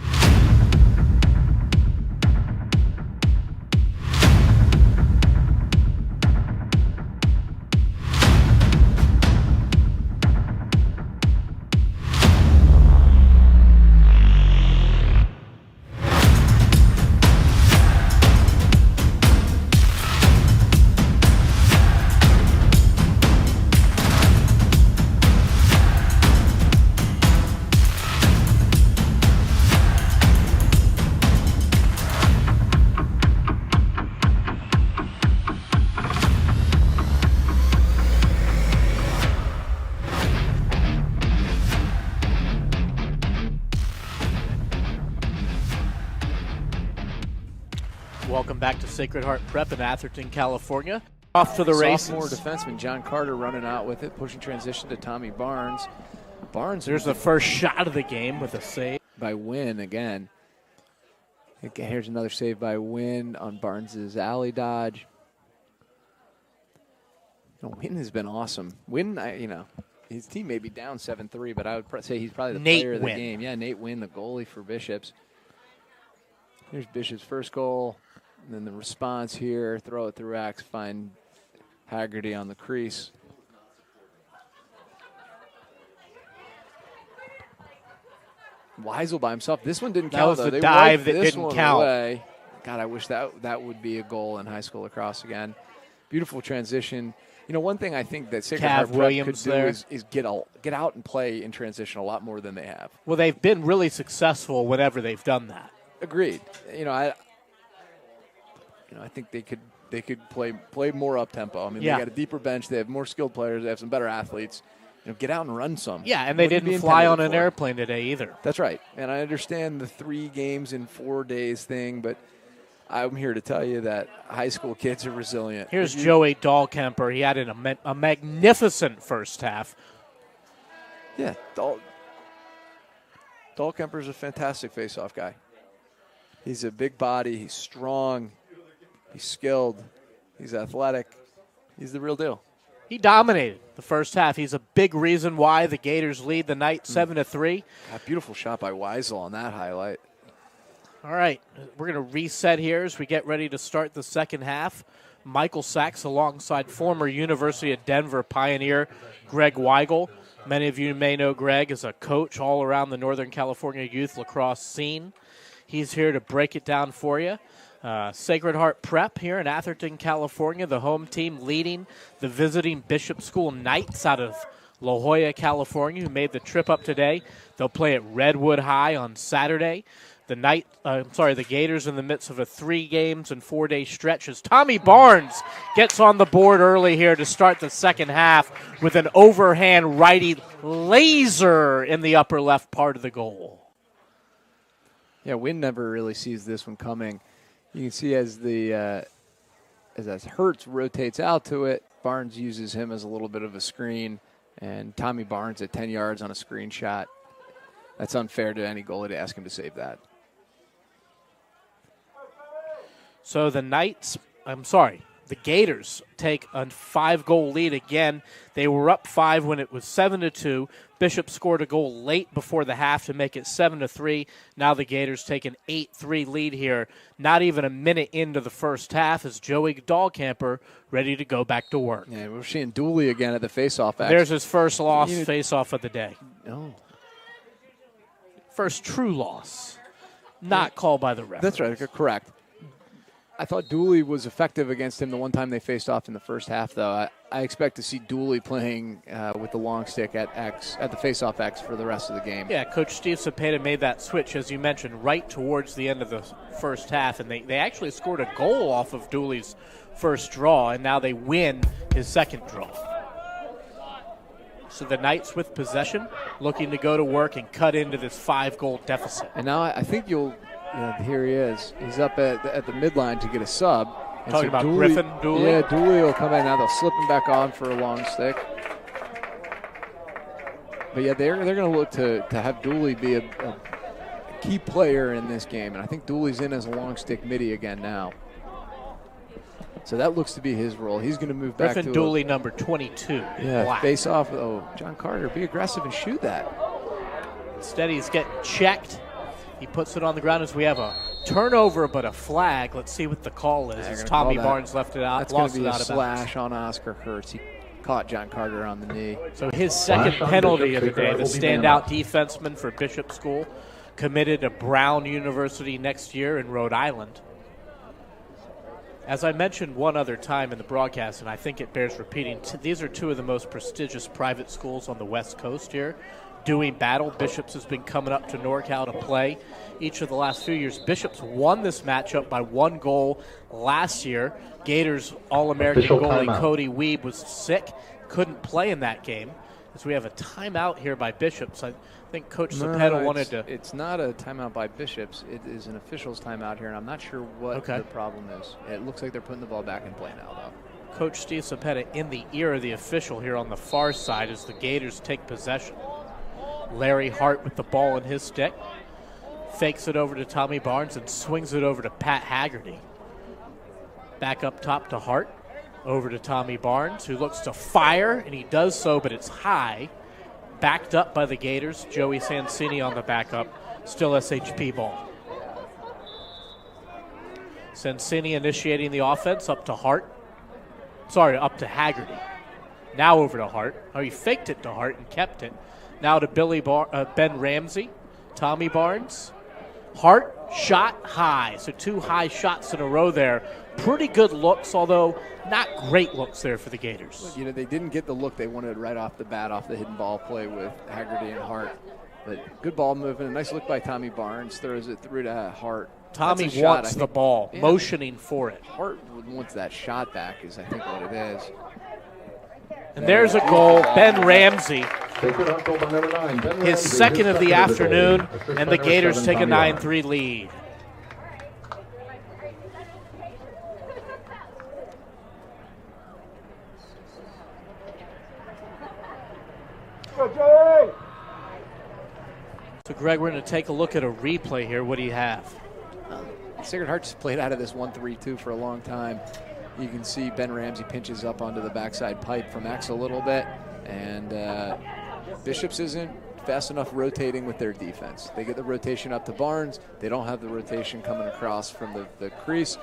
welcome back to Sacred Heart Prep in Atherton, California. Off to the races. Sophomore defenseman John Carter running out with it, pushing transition to Tommy Barnes. There's the first shot of the game with a save. By Wynn again. Okay, here's another save by Wynn on Barnes' alley dodge. Wynn has been awesome. Wynn, his team may be down 7-3, but I would say he's probably the player of the game. Yeah, Nate Wynn, the goalie for Bishops. Here's Bishop's first goal. And then the response here, throw it through Axe, find Haggerty on the crease. Weisel by himself. This one didn't count, though. That was the dive that didn't count. Away. God, I wish that would be a goal in high school lacrosse again. Beautiful transition. One thing I think that Sacred Heart Prep could do is get out and play in transition a lot more than they have. Well, they've been really successful whenever they've done that. Agreed. I think they could play more up tempo. I mean, they got a deeper bench. They have more skilled players. They have some better athletes. Get out and run some. Yeah, and they didn't fly on an airplane today either. That's right. And I understand the 3 games in 4 days thing, but I'm here to tell you that high school kids are resilient. Here's Joey Dahlkemper. He had a magnificent first half. Yeah, Dahlkemper's a fantastic face-off guy. He's a big body. He's strong. He's skilled. He's athletic. He's the real deal. He dominated the first half. He's a big reason why the Gators lead the night 7-3. Beautiful shot by Weisel on that highlight. All right, we're going to reset here as we get ready to start the second half. Michael Sachs alongside former University of Denver pioneer Greg Weigel. Many of you may know Greg as a coach all around the Northern California youth lacrosse scene. He's here to break it down for you. Sacred Heart Prep here in Atherton, California, the home team leading the visiting Bishop School Knights out of La Jolla, California, who made the trip up today. They'll play at Redwood High on Saturday. The Gators in the midst of a 3 games and 4 day stretch as Tommy Barnes gets on the board early here to start the second half with an overhand righty laser in the upper left part of the goal. Yeah, Wynn never really sees this one coming. You can see as Hertz rotates out to it, Barnes uses him as a little bit of a screen, and Tommy Barnes at 10 yards on a screen shot. That's unfair to any goalie to ask him to save that. So the Gators take a 5-goal lead again. They were up 5 when it was 7-2. Bishop scored a goal late before the half to make it 7-3. Now the Gators take an 8-3 lead here. Not even a minute into the first half is Joey Dahlkamper ready to go back to work. Yeah, we're seeing Dooley again at the faceoff. There's his first loss faceoff of the day. Oh. First true loss. Not called by the ref. That's right, correct. I thought Dooley was effective against him the one time they faced off in the first half, though. I expect to see Dooley playing with the long stick at the face-off X for the rest of the game. Yeah, Coach Steve Cepeda made that switch, as you mentioned, right towards the end of the first half, and they actually scored a goal off of Dooley's first draw, and now they win his second draw. So the Knights with possession, looking to go to work and cut into this 5-goal deficit. And now I think here he is. He's up at the midline to get a sub. And talking about Dooley? Yeah, Dooley will come in. Now they'll slip him back on for a long stick. But, yeah, they're going to look to have Dooley be a key player in this game. And I think Dooley's in as a long stick midi again now. So that looks to be his role. He's going to move back to Dooley, number 22. Yeah, face off. Oh, John Carter, be aggressive and shoot that. Instead, he's getting checked. He puts it on the ground as we have a turnover, but a flag. Let's see what the call is. As Tommy Barnes left it out. That's going to be a slash on Oscar Hertz. He caught John Carter on the knee. So his second penalty of the day, the standout defenseman for Bishop School, committed to Brown University next year in Rhode Island. As I mentioned one other time in the broadcast, and I think it bears repeating, these are 2 of the most prestigious private schools on the West Coast here doing battle. Bishops has been coming up to NorCal to play each of the last few years. Bishops won this matchup by 1 goal last year. Gators All-American goalie Cody Weeb was sick, couldn't play in that game. As we have a timeout here by Bishops. I think Coach Cepeda wanted to. It's not a timeout by Bishops. It is an official's timeout here, and I'm not sure what the problem is. It looks like they're putting the ball back in play now, though. Coach Steve Cepeda in the ear of the official here on the far side as the Gators take possession. Larry Hart with the ball in his stick. Fakes it over to Tommy Barnes and swings it over to Pat Haggerty. Back up top to Hart. Over to Tommy Barnes, who looks to fire, and he does so, but it's high. Backed up by the Gators. Joey Sansini on the backup. Still SHP ball. Sansini initiating the offense up to Hart. Up to Haggerty. Now over to Hart. He faked it to Hart and kept it. Now to Ben Ramsey. Tommy Barnes. Hart, shot high. So 2 high shots in a row there. Pretty good looks, although not great looks there for the Gators. They didn't get the look they wanted right off the bat off the hidden ball play with Haggerty and Hart. But good ball movement. A nice look by Tommy Barnes. Throws it through to Hart. Tommy wants the ball, motioning for it. Hart wants that shot back is, I think, what it is. And there's a goal. Ben Ramsey, his second of the afternoon, and the Gators take a 9-3 lead. So, Greg, we're going to take a look at a replay here. What do you have? Sacred Heart just played out of this 1-3-2 for a long time. You can see Ben Ramsey pinches up onto the backside pipe from X a little bit, and Bishops isn't fast enough rotating with their defense. They get the rotation up to Barnes. They don't have the rotation coming across from the crease,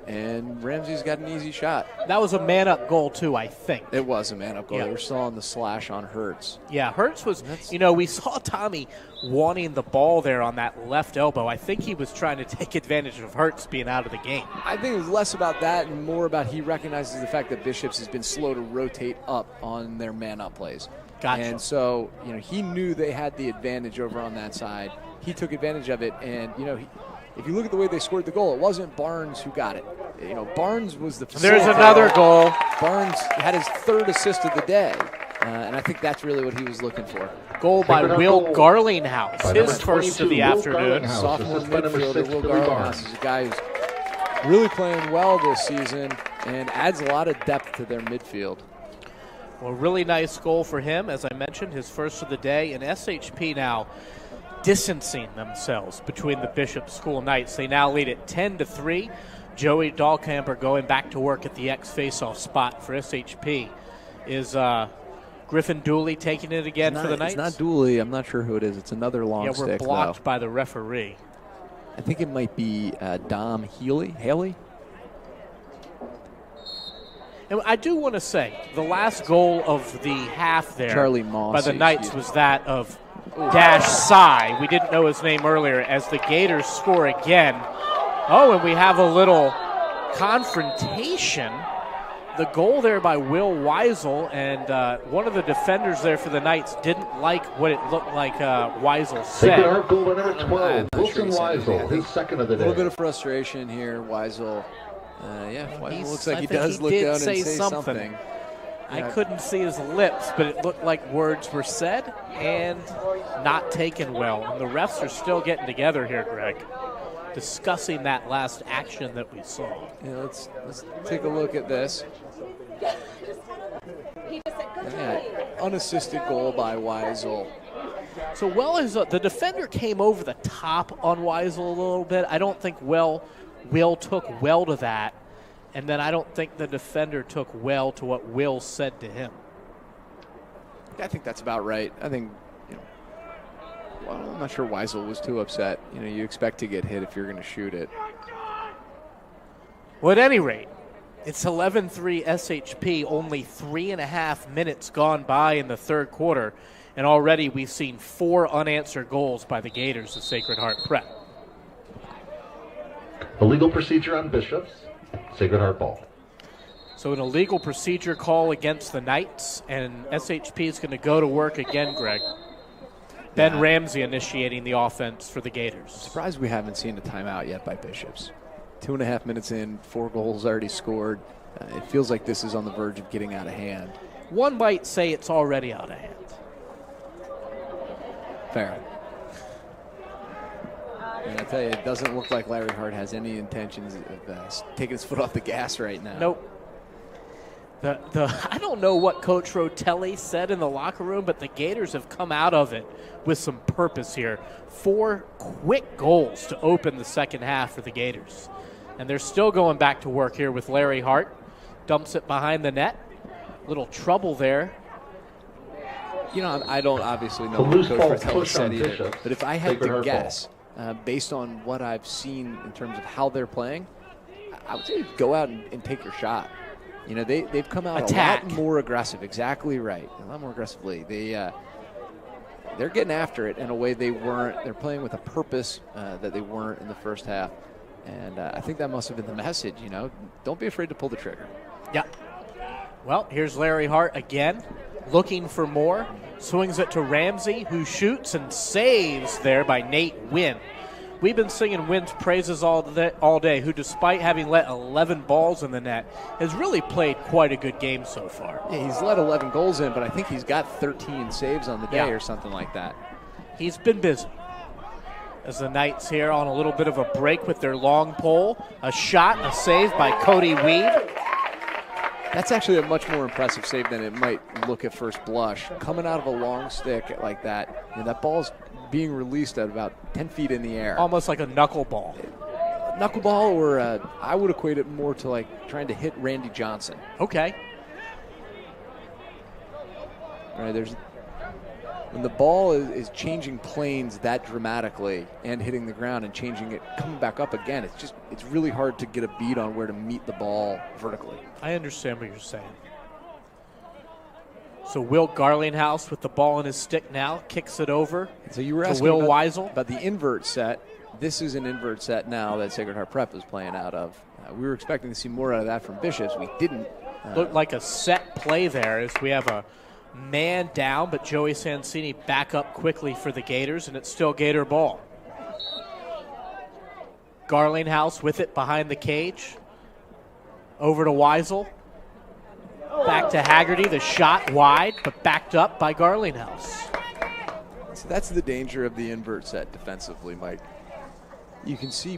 and Ramsey's got an easy shot. That was a man-up goal, too, I think. It was a man-up goal. Yeah. They were still on the slash on Hurts. Yeah, Hurts was, we saw Tommy wanting the ball there on that left elbow. I think he was trying to take advantage of Hurts being out of the game. I think it was less about that and more about he recognizes the fact that Bishops has been slow to rotate up on their man-up plays. Gotcha. And so, he knew they had the advantage over on that side. He took advantage of it, and, if you look at the way they scored the goal, it wasn't Barnes who got it. Barnes was the facilitator. There's another goal. Barnes had his third assist of the day, and I think that's really what he was looking for. Goal by Will Garlinghouse, his first of the afternoon. Sophomore midfielder Will Garlinghouse is a guy who's really playing well this season and adds a lot of depth to their midfield. Well, really nice goal for him, as I mentioned, his first of the day. And SHP now distancing themselves between the Bishop School Knights. They now lead it 10-3. Joey Dahlkamper going back to work at the X faceoff spot for SHP. Is Griffin Dooley taking it again for the Knights? It's not Dooley. I'm not sure who it is. It's another long stick. Yeah, we're blocked by the referee. I think it might be Dom Haley. And I do want to say, the last goal of the half there Charlie Moss, by the Knights was that of Dash Sai. We didn't know his name earlier, as the Gators score again. Oh, and we have a little confrontation. The goal there by Will Weisel, and one of the defenders there for the Knights didn't like what it looked like Weisel said. Taking our goal by number 12, Wilson Weisel, his second of the day. A little bit of frustration here, Weisel. Weisel looks like he does look did down say and say something. I couldn't see his lips, but it looked like words were said and not taken well. And the refs are still getting together here, Greg, discussing that last action that we saw. Yeah, let's take a look at this. Unassisted goal by Weisel. So the defender came over the top on Weisel a little bit. I don't think Will took well to that. And then I don't think the defender took well to what Will said to him. I think that's about right. I think, I'm not sure Weisel was too upset. You expect to get hit if you're going to shoot it. Well, at any rate, it's 11-3 SHP, only 3.5 minutes gone by in the third quarter, and already we've seen 4 unanswered goals by the Gators of Sacred Heart Prep. Illegal procedure on Bishops. Sacred Heart ball. So an illegal procedure call against the Knights, and SHP is going to go to work again, Greg. Ben Ramsey initiating the offense for the Gators. I'm surprised we haven't seen a timeout yet by Bishops. 2.5 minutes in, 4 goals already scored. It feels like this is on the verge of getting out of hand. One might say it's already out of hand. Fair. And I tell you, it doesn't look like Larry Hart has any intentions of taking his foot off the gas right now. Nope. I don't know what Coach Rotelli said in the locker room, but the Gators have come out of it with some purpose here. 4 quick goals to open the second half for the Gators. And they're still going back to work here with Larry Hart. Dumps it behind the net. Little trouble there. I don't obviously know what Coach Rotelli said either, but if I had to guess, based on what I've seen in terms of how they're playing, I would say go out and take your shot. They've come out Attack. a lot more aggressive. Exactly right. A lot more aggressively. They're getting after it in a way they weren't. They're playing with a purpose that they weren't in the first half. And I think that must have been the message, Don't be afraid to pull the trigger. Yeah. Well, here's Larry Hart again, looking for more. Swings it to Ramsey, who shoots and saves there by Nate Wynn. We've been singing Wynn's praises all day, who, despite having let 11 balls in the net, has really played quite a good game so far. Yeah, he's let 11 goals in, but I think he's got 13 saves on the day or something like that. He's been busy. As the Knights here on a little bit of a break with their long pole. A shot, a save by Cody Weed. That's actually a much more impressive save than it might look at first blush. Coming out of a long stick like that, that ball's being released at about 10 feet in the air. Almost like a knuckleball. Knuckleball, or I would equate it more to like trying to hit Randy Johnson. Okay. All right, there's when the ball is changing planes that dramatically and hitting the ground and changing it, coming back up again, it's really hard to get a beat on where to meet the ball vertically. I understand what you're saying. So Will Garlinghouse with the ball in his stick now, kicks it over so you were to asking Will Weisel. about the invert set. This is an invert set now that Sacred Heart Prep is playing out of. We were expecting to see more out of that from Bishops. We didn't. Looked like a set play there as we have a man down, but Joey Sansini back up quickly for the Gators, and it's still Gator ball. Garlinghouse with it behind the cage. Over to Weisel. Back to Haggerty. The shot wide, but backed up by Garlinghouse. So that's the danger of the invert set defensively, Mike. You can see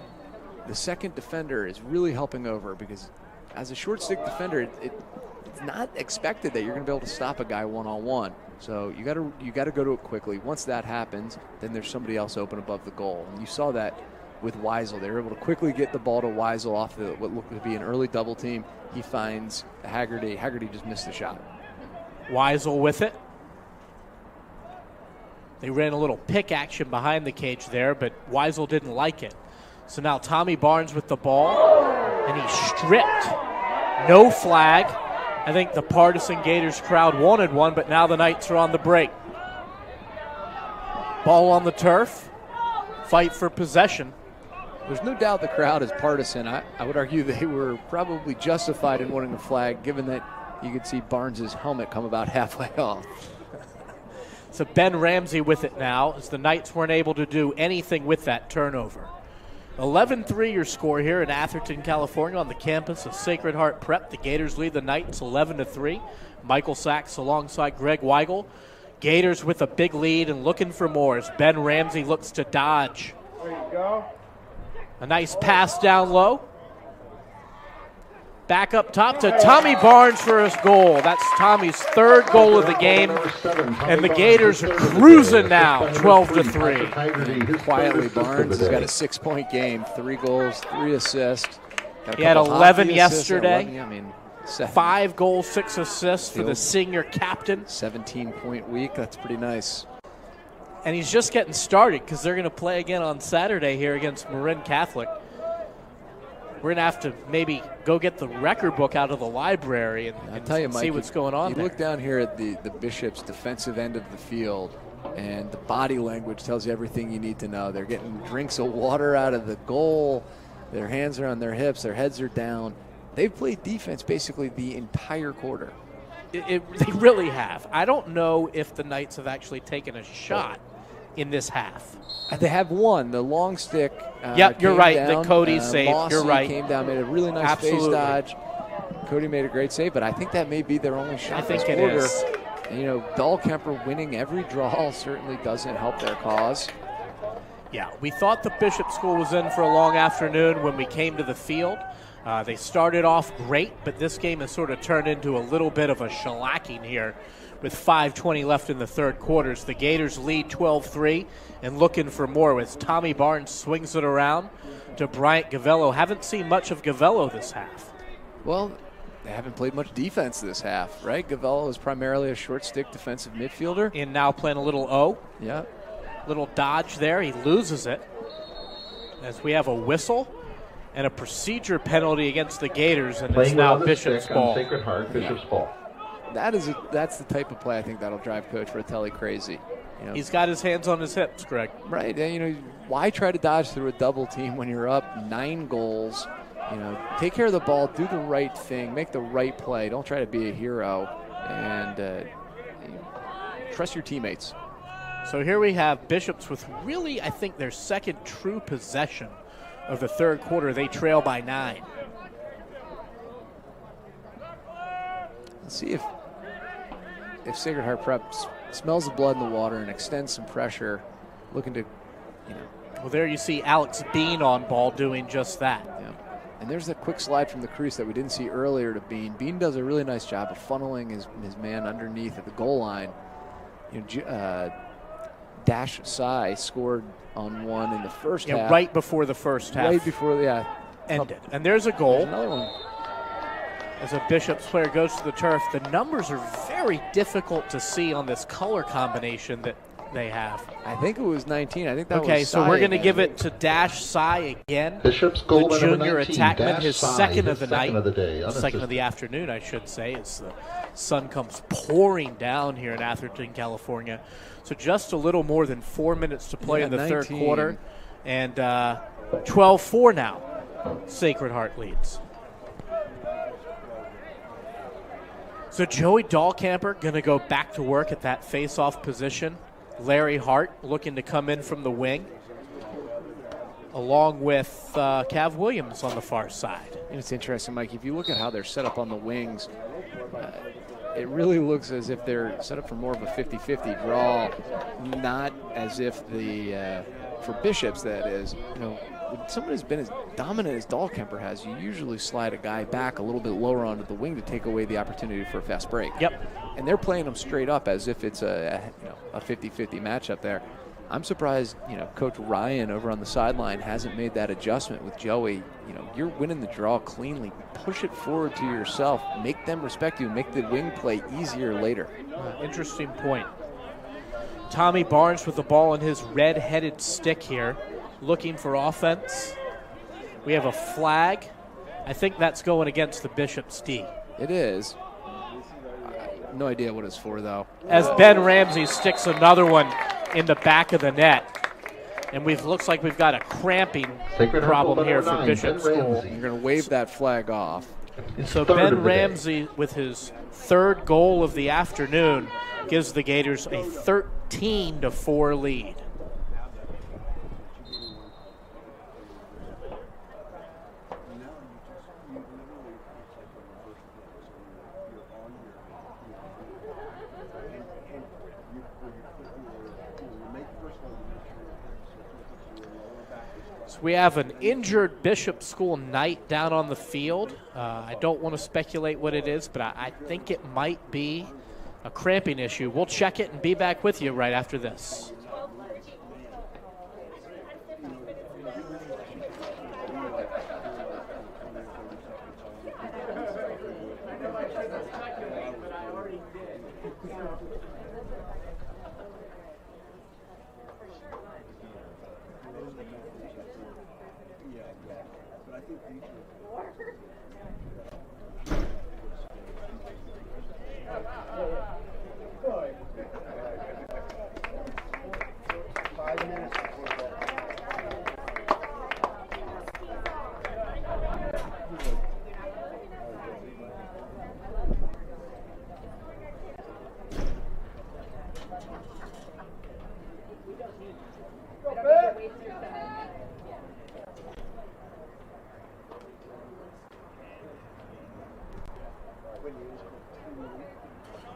the second defender is really helping over because as a short stick defender, it's not expected that you're going to be able to stop a guy one-on-one. So you got to go to it quickly. Once that happens, then there's somebody else open above the goal. And you saw that with Weisel. They were able to quickly get the ball to Weisel off what looked to be an early double team. He finds Haggerty. Haggerty just missed the shot. Weisel with it. They ran a little pick action behind the cage there, but Weisel didn't like it. So now Tommy Barnes with the ball, and he's stripped. No flag. I think the partisan Gators crowd wanted one, but now the Knights are on the break. Ball on the turf. Fight for possession. There's no doubt the crowd is partisan. I would argue they were probably justified in wanting a flag, given that you could see Barnes' helmet come about halfway off. So Ben Ramsey with it now, as the Knights weren't able to do anything with that turnover. 11-3 your score here in Atherton, California on the campus of Sacred Heart Prep. The Gators lead the Knights 11-3. Michael Sachs alongside Greg Weigel. Gators with a big lead and looking for more as Ben Ramsey looks to dodge. There you go. A nice pass down low. Back up top to Tommy Barnes for his goal. That's Tommy's third goal of the game. And the Gators are cruising now, 12-3. Quietly, Barnes has got a 6-point game, 3 goals, 3 assists. He had 11 yesterday. 11, I mean, 5 goals, 6 assists for the senior captain. 17-point week. That's pretty nice. And he's just getting started because they're going to play again on Saturday here against Marin Catholic. We're going to have to maybe go get the record book out of the library and tell you, Mike, see what's going on you there. Look down here at the Bishops' defensive end of the field, and the body language tells you everything you need to know. They're getting drinks of water out of the goal. Their hands are on their hips. Their heads are down. They've played defense basically the entire quarter. They really have. I don't know if the Knights have actually taken a shot in this half. They have one. The long stick. Yep, you're right. Down. The Cody save. Mossy you're right. Came down, made a really nice face dodge. Cody made a great save, but I think that may be their only shot. I think this it quarter. is. And, Dahlkemper winning every draw certainly doesn't help their cause. Yeah, we thought the Bishop School was in for a long afternoon when we came to the field. They started off great, but this game has sort of turned into a little bit of a shellacking here with 5:20 left in the third quarters. The Gators lead 12-3 and looking for more as Tommy Barnes swings it around to Bryant Gavello. Haven't seen much of Gavello this half. Well, they haven't played much defense this half, right? Gavello is primarily a short stick defensive midfielder. And now playing a little O. Yeah. Little dodge there. He loses it as we have a whistle and a procedure penalty against the Gators, and it's now Bishop's ball. Sacred Heart, Bishop's ball. That's the type of play I think that'll drive Coach Fratelli crazy. He's got his hands on his hips, Greg. Right. Why try to dodge through a double team when you're up 9 goals? Take care of the ball, do the right thing, make the right play. Don't try to be a hero, and trust your teammates. So here we have Bishops with really, I think, their second true possession of the third quarter. They trail by 9. Let's see if Sacred Heart Prep smells the blood in the water and extends some pressure, looking to, Well, there you see Alex Bean on ball doing just that. Yeah. And there's that quick slide from the crease that we didn't see earlier to Bean. Bean does a really nice job of funneling his man underneath at the goal line. Dash Sai scored on one in the first half. Right before the first half. Right before, ended. And there's a goal. There's another one. as a Bishops player goes to the turf. The numbers are very difficult to see on this color combination that they have. I think it was 19. I think that was okay, so Cy we're going to again. give it to Dash Cy again. Bishop's goal the by number junior 19, attackman, Dash his Cy, second his of the second night, of the day, second of unassisted. the afternoon, I should say, as the sun comes pouring down here in Atherton, California. So just a little more than 4 minutes to play in the 19. third quarter, and 12-4 now. Sacred Heart leads. So Joey Dahlkamper going to go back to work at that face-off position. Larry Hart looking to come in from the wing, along with Cav Williams on the far side. And it's interesting, Mike, if you look at how they're set up on the wings, it really looks as if they're set up for more of a 50-50 draw, not as if for Bishops, that is, when someone has been as dominant as Dahlkemper has, you usually slide a guy back a little bit lower onto the wing to take away the opportunity for a fast break. Yep. And they're playing them straight up as if it's a 50-50 matchup there. I'm surprised, Coach Ryan over on the sideline hasn't made that adjustment with Joey. You're winning the draw cleanly. Push it forward to yourself. Make them respect you. Make the wing play easier later. Interesting point. Tommy Barnes with the ball in his red-headed stick here, looking for offense. We have a flag. I think that's going against the Bishops D. It is. No idea what it's for, though. As Ben Ramsey sticks another one in the back of the net. And looks like we've got a cramping problem here for Bishop School. You're going to wave that flag off. So Ben Ramsey, with his third goal of the afternoon, gives the Gators a 13-4 lead. We have an injured Bishop School Knight down on the field. I don't want to speculate what it is, but I think it might be a cramping issue. We'll check it and be back with you right after this.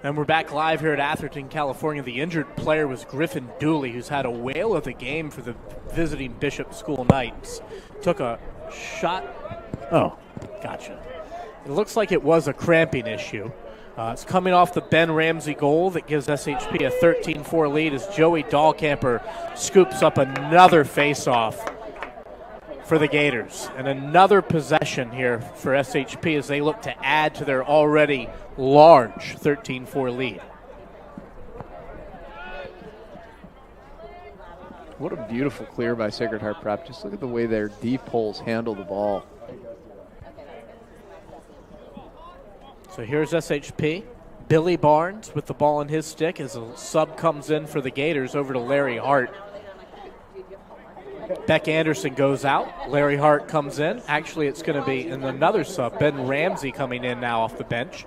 And we're back live here at Atherton, California. The injured player was Griffin Dooley, who's had a whale of a game for the visiting Bishop School Knights. Took a shot. Oh, gotcha. It looks like it was a cramping issue. It's coming off the Ben Ramsey goal that gives SHP a 13-4 lead as Joey Dahlkamper scoops up another face-off for the Gators. And another possession here for SHP as they look to add to their already large 13-4 lead. What a beautiful clear by Sacred Heart Prep. Just look at the way their deep holes handle the ball. So here's SHP. Billy Barnes with the ball in his stick as a sub comes in for the Gators over to Larry Hart. Beck Anderson goes out. Larry Hart comes in. Actually, it's going to be another sub. Ben Ramsey coming in now off the bench.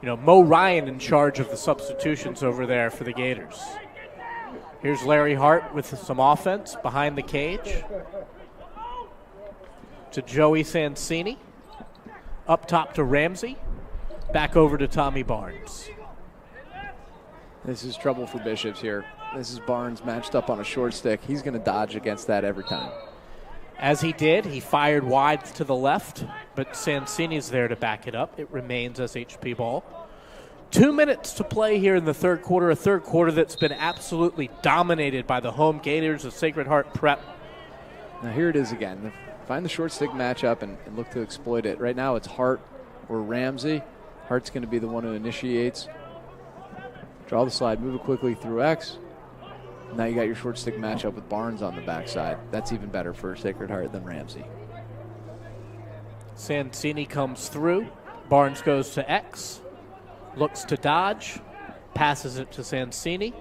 Mo Ryan in charge of the substitutions over there for the Gators. Here's Larry Hart with some offense behind the cage. To Joey Sansini. Up top to Ramsey. Back over to Tommy Barnes. This is trouble for Bishops here. This is Barnes matched up on a short stick. He's going to dodge against that every time. As he did, he fired wide to the left, but Sansini's there to back it up. It remains SHP ball. 2 minutes to play here in the third quarter, a third quarter that's been absolutely dominated by the home Gators of Sacred Heart Prep. Now here it is again. Find the short stick matchup and look to exploit it. Right now it's Hart or Ramsey. Hart's going to be the one who initiates. Draw the slide, move it quickly through X. Now you got your short stick matchup with Barnes on the backside. That's even better for Sacred Heart than Ramsey. Sansini comes through. Barnes goes to X. Looks to dodge. Passes it to Sansini.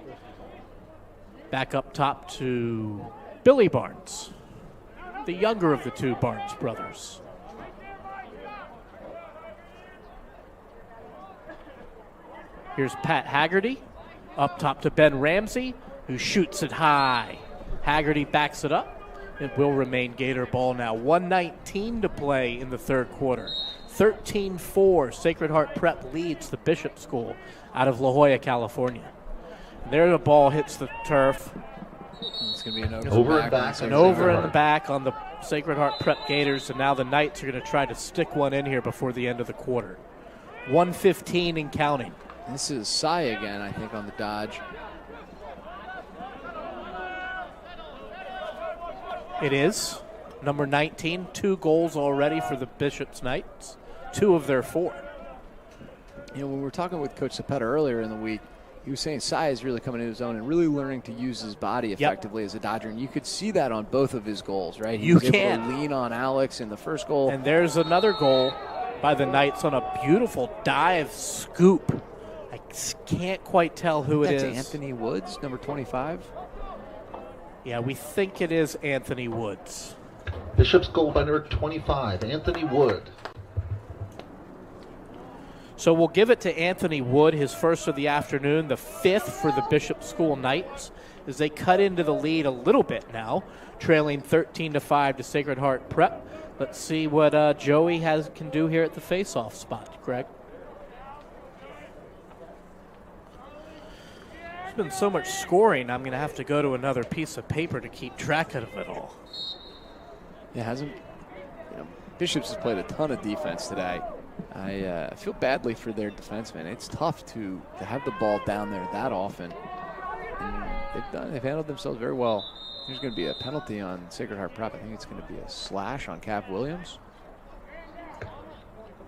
Back up top to Billy Barnes, the younger of the two Barnes brothers. Here's Pat Haggerty. Up top to Ben Ramsey, who shoots it high. Haggerty backs it up. It will remain Gator ball now. 1:19 to play in the third quarter. 13-4, Sacred Heart Prep leads the Bishop School out of La Jolla, California. And there the ball hits the turf. It's going to be an over and back. And over in the back on the Sacred Heart Prep Gators, and now the Knights are going to try to stick one in here before the end of the quarter. 1:15 and counting. This is Sai again, I think, on the dodge. It is. Number 19, 2 goals already for the Bishop's Knights. 2 of their 4. You know, when we were talking with Coach Cepeda earlier in the week, he was saying Sai is really coming into his own and really learning to use his body effectively as a Dodger. And you could see that on both of his goals, right? He was able to lean on Alex in the first goal. And there's another goal by the Knights on a beautiful dive scoop. I can't quite tell who it is. That's Anthony Woods, number 25. Yeah, we think it is Anthony Woods. Bishop's goal by number 25, Anthony Wood. So we'll give it to Anthony Wood, his first of the afternoon, the 5th for the Bishop School Knights, as they cut into the lead a little bit now, trailing 13-5 to Sacred Heart Prep. Let's see what Joey can do here at the face-off spot, Greg. There's been so much scoring, I'm going to have to go to another piece of paper to keep track of it all. It hasn't. Bishops has played a ton of defense today. I feel badly for their defensemen. It's tough to have the ball down there that often. And they've handled themselves very well. There's going to be a penalty on Sacred Heart Prep. I think it's going to be a slash on Cav Williams.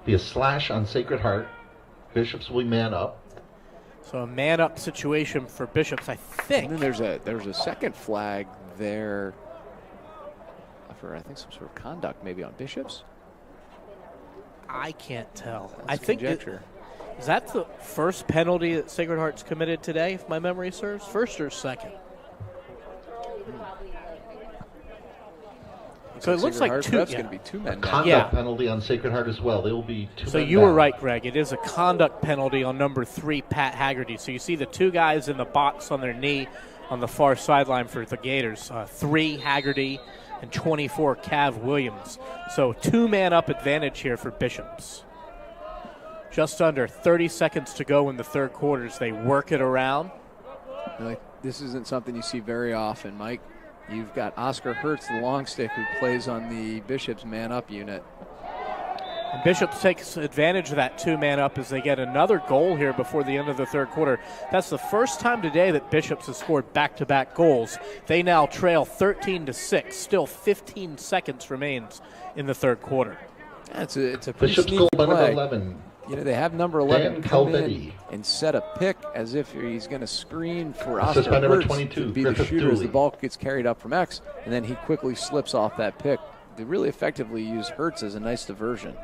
Be a slash on Sacred Heart. Bishops will man up. So a man-up situation for Bishops, I think. And then there's a second flag there for, I think, some sort of conduct maybe on Bishops. I can't tell. That's I think conjecture. Is that the first penalty that Sacred Heart's committed today, if my memory serves? First or second? So it looks like Prep's going to be 2 men down. Conduct penalty on Sacred Heart as well. They will be 2 men So you down. were right, Greg. It is a conduct penalty on number 3, Pat Haggerty. So you see the 2 guys in the box on their knee on the far sideline for the Gators. 3, Haggerty, and 24, Cav Williams. So 2-man up advantage here for Bishops. Just under 30 seconds to go in the third quarter as they work it around. This isn't something you see very often, Mike. You've got Oscar Hertz, the long stick, who plays on the Bishops man-up unit. And Bishops takes advantage of that 2-man up as they get another goal here before the end of the third quarter. That's the first time today that Bishops has scored back-to-back goals. They now trail 13-6. Still 15 seconds remains in the third quarter. Yeah, it's a pretty Bishop's sneaky goal by play. number 11. They have number 11 Dan come in Calvetti. and set a pick as if he's going to screen for Assist Oscar by number Hertz 22, to be the Griffith shooter as the Dooley. ball gets carried up from X, and then he quickly slips off that pick. They really effectively use Hertz as a nice diversion.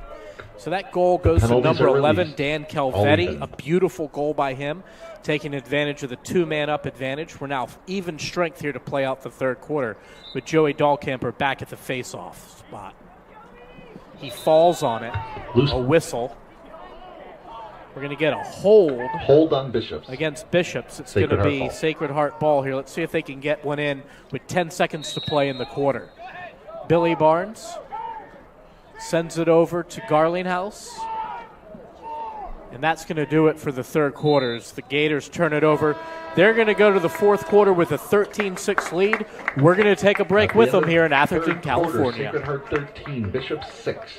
So that goal goes to Penalties number are 11, released. Dan All Calvetti. even. A beautiful goal by him, taking advantage of the 2-man up advantage. We're now even strength here to play out the third quarter with Joey Dahlkemper back at the face-off spot. He falls on it. Loose. A whistle. We're going to get a hold. Hold on Bishops. Against Bishops. It's Sacred going to Heart be ball. Sacred Heart ball here. Let's see if they can get one in with 10 seconds to play in the quarter. Billy Barnes sends it over to Garlinghouse. And that's going to do it for the third quarter as the Gators turn it over. They're going to go to the fourth quarter with a 13-6 lead. We're going to take a break with them here in Atherton, Third quarter, California. Sacred Heart 13, Bishops 6.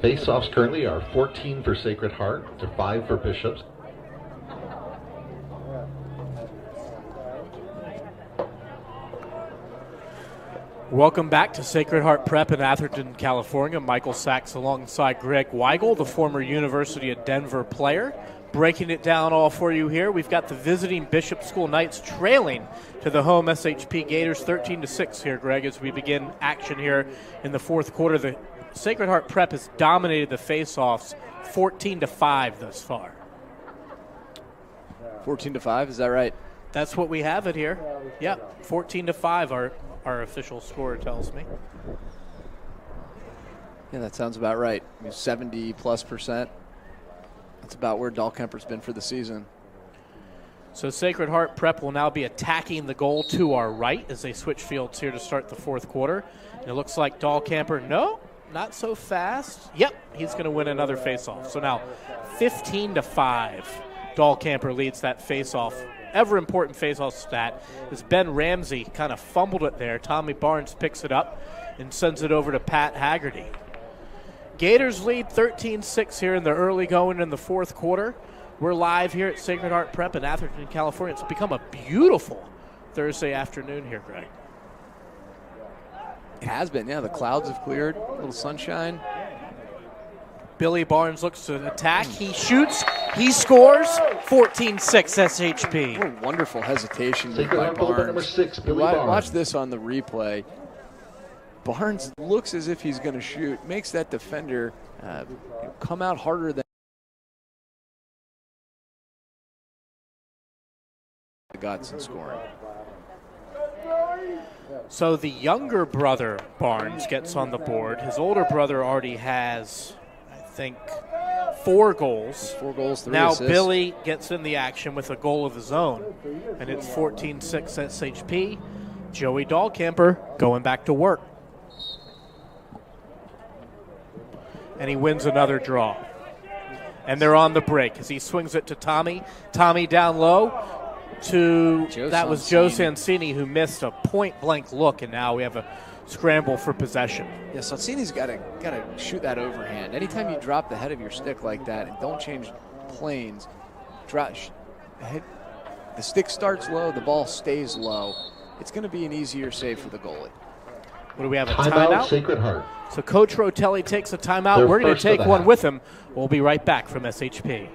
Face-offs currently are 14 for Sacred Heart to 5 for Bishops. Welcome back to Sacred Heart Prep in Atherton, California. Michael Sachs alongside Greg Weigel, the former University of Denver player. Breaking it down all for you here. We've got the visiting Bishop School Knights trailing to the home SHP Gators 13-6 here, Greg, as we begin action here in the fourth quarter. The Sacred Heart Prep has dominated the face-offs 14-5 thus far. 14-5, is that right? That's what we have it here. Yep, 14-5 our official score tells me. Yeah, that sounds about right. 70+%. That's about where Dahlkemper's been for the season. So Sacred Heart Prep will now be attacking the goal to our right as they switch fields here to start the fourth quarter. And it looks like Dahlkemper, no, not so fast. Yep, he's going to win another faceoff. So now 15-5, Dahlkemper leads that faceoff. Ever important faceoff stat is Ben Ramsey kind of fumbled it there. Tommy Barnes picks it up and sends it over to Pat Haggerty. Gators lead 13-6 here in the early going in the fourth quarter. We're live here at Sacred Heart Prep in Atherton, California. It's become a beautiful Thursday afternoon here, Greg. It has been, yeah. The clouds have cleared, a little sunshine. Billy Barnes looks to attack. He shoots. He scores. 14-6 SHP. What a wonderful hesitation Sacred by Heart goaltender Barnes. number 6, Billy Barnes. Watch this on the replay. Barnes looks as if he's going to shoot, makes that defender come out harder than the guts and scoring. So the younger brother, Barnes, gets on the board. His older brother already has, I think, 4 goals. 4 goals, 3 now assists. Billy gets in the action with a goal of his own, and it's 14-6 SHP. Joey Dahlkemper going back to work. And he wins another draw. And they're on the break as he swings it to Tommy. Tommy down low to, that was Joe Sansini, who missed a point-blank look, and now we have a scramble for possession. Yeah, Sansini's got to shoot that overhand. Anytime you drop the head of your stick like that and don't change planes, the stick starts low, the ball stays low. It's going to be an easier save for the goalie. What do we have, a Timeout, Sacred Heart. So Coach Rotelli takes a timeout. We're going to take one with him. We'll be right back from SHP.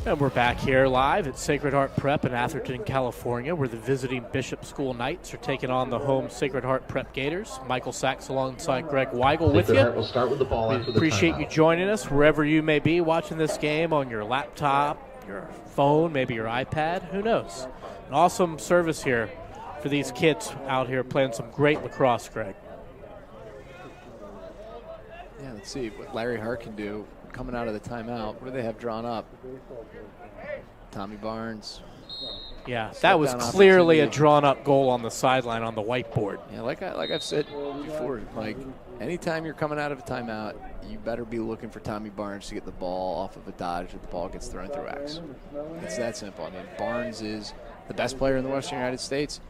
And we're back here live at Sacred Heart Prep in Atherton, California, where the visiting Bishop School Knights are taking on the home Sacred Heart Prep Gators. Michael Sachs alongside Greg Weigel with you. Sacred Heart will start with the ball after the Appreciate timeout. you joining us wherever you may be watching this game on your laptop, your phone, maybe your iPad. Who knows? An awesome service here for these kids out here playing some great lacrosse, Greg. Yeah, let's see what Larry Hart can do coming out of the timeout. What do they have drawn up? Tommy Barnes. Yeah, that was clearly a drawn-up goal on the sideline on the whiteboard. Yeah, like I've said before, Mike, anytime you're coming out of a timeout, you better be looking for Tommy Barnes to get the ball off of a dodge if the ball gets thrown through X. It's that simple. I mean, Barnes is the best player in the Western United States.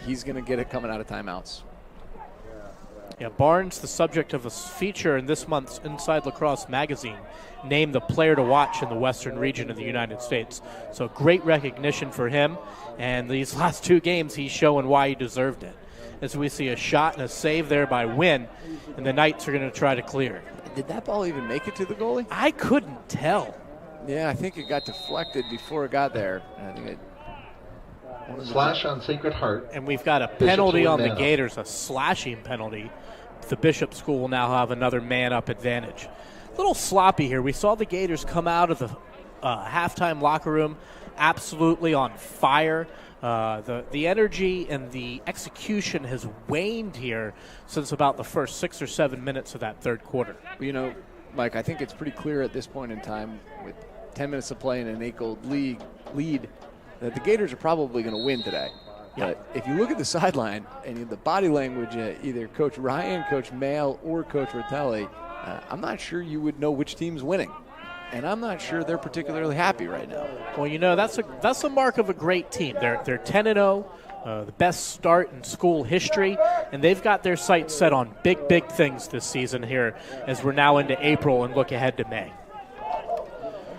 He's going to get it coming out of timeouts. Yeah, Barnes, the subject of a feature in this month's Inside Lacrosse magazine, named the player to watch in the Western region of the United States. So great recognition for him. And these last 2 games, he's showing why he deserved it. As we see a shot and a save there by Wynn, and the Knights are going to try to clear it. Did that ball even make it to the goalie? I couldn't tell. Yeah, I think it got deflected before it got there. I think Slash on Sacred Heart. And we've got a penalty on the Gators, a slashing penalty. The Bishop School will now have another man-up advantage. A little sloppy here. We saw the Gators come out of the halftime locker room absolutely on fire. The energy and the execution has waned here since about the first 6 or 7 minutes of that third quarter. Well, Mike, I think it's pretty clear at this point in time, with 10 minutes to play in an 8-goal lead, that the Gators are probably going to win today. Yeah. But if you look at the sideline and the body language, either Coach Ryan, Coach Mail, or Coach Rotelli, I'm not sure you would know which team's winning. And I'm not sure they're particularly happy right now. Well, that's a mark of a great team. They're 10-0, the best start in school history, and they've got their sights set on big things this season here as we're now into April and look ahead to May.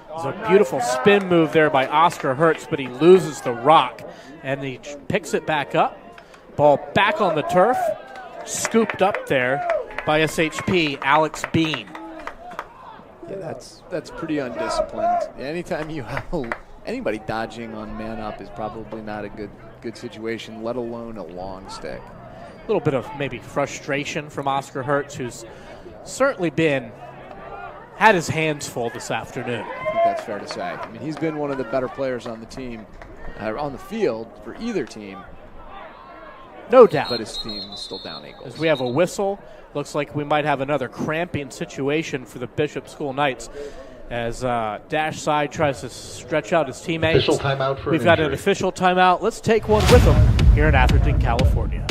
There's a beautiful spin move there by Oscar Hertz, but he loses the rock, and he picks it back up. Ball back on the turf, scooped up there by SHP Alex Bean. Yeah, that's pretty undisciplined. Anytime you have anybody dodging on man up is probably not a good situation, let alone a long stick. A little bit of maybe frustration from Oscar Hertz, who's certainly had his hands full this afternoon. I think that's fair to say. I mean, he's been one of the better players on the team, on the field for either team. No doubt. But his team is still down 8 goals. As we have a whistle, looks like we might have another cramping situation for the Bishop School Knights as Dash Side tries to stretch out his teammates. Official timeout for We've got an official timeout. Let's take one with them here in Atherton, California.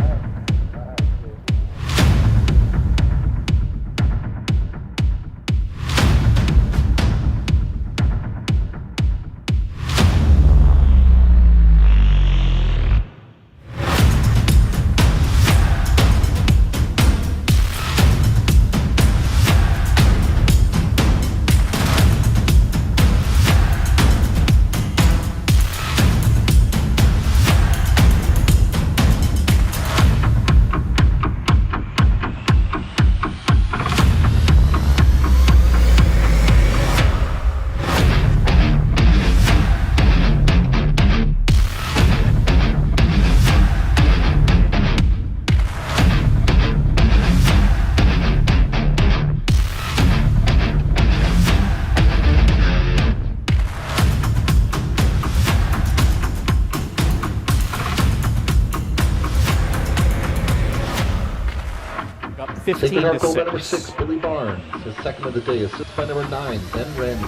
Sacred Heart goal by number 6, Billy Barnes. His second of the day. Assist by number 9, Ben Ramsey.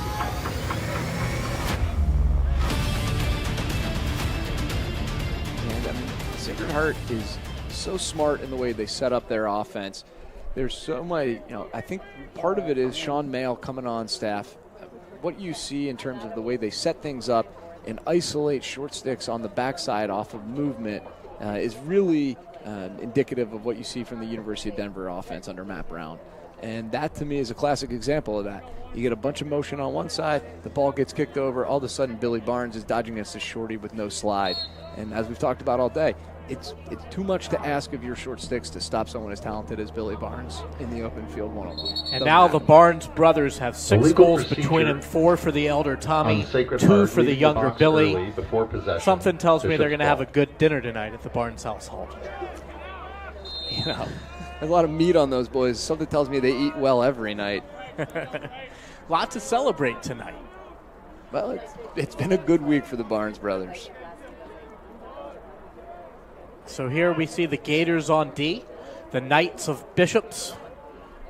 And Sacred Heart is so smart in the way they set up their offense. There's so many, I think part of it is Sean Mail coming on staff. What you see in terms of the way they set things up and isolate short sticks on the backside off of movement is really indicative of what you see from the University of Denver offense under Matt Brown. And that, to me, is a classic example of that. You get a bunch of motion on one side, the ball gets kicked over, all of a sudden Billy Barnes is dodging against a shorty with no slide. And as we've talked about all day, it's too much to ask of your short sticks to stop someone as talented as Billy Barnes in the open field one-on-one. And now the Barnes brothers have 6 goals between them, 4 for the elder Tommy, 2 for the younger Billy. Something tells me they're going to have a good dinner tonight at the Barnes household. There's a lot of meat on those boys. Something tells me they eat well every night. Lot to celebrate tonight. Well, it's been a good week for the Barnes brothers. So here we see the Gators on D. The Knights of Bishops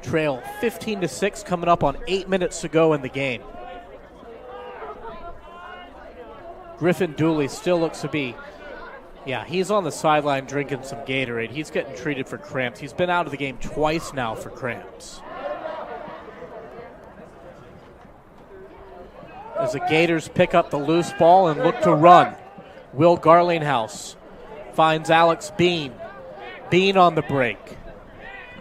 trail 15-6, coming up on 8 minutes to go in the game. Griffin Dooley still looks to be, he's on the sideline drinking some Gatorade. He's getting treated for cramps. He's been out of the game twice now for cramps. As the Gators pick up the loose ball and look to run, Will Garlinghouse finds Alex Bean. Bean on the break.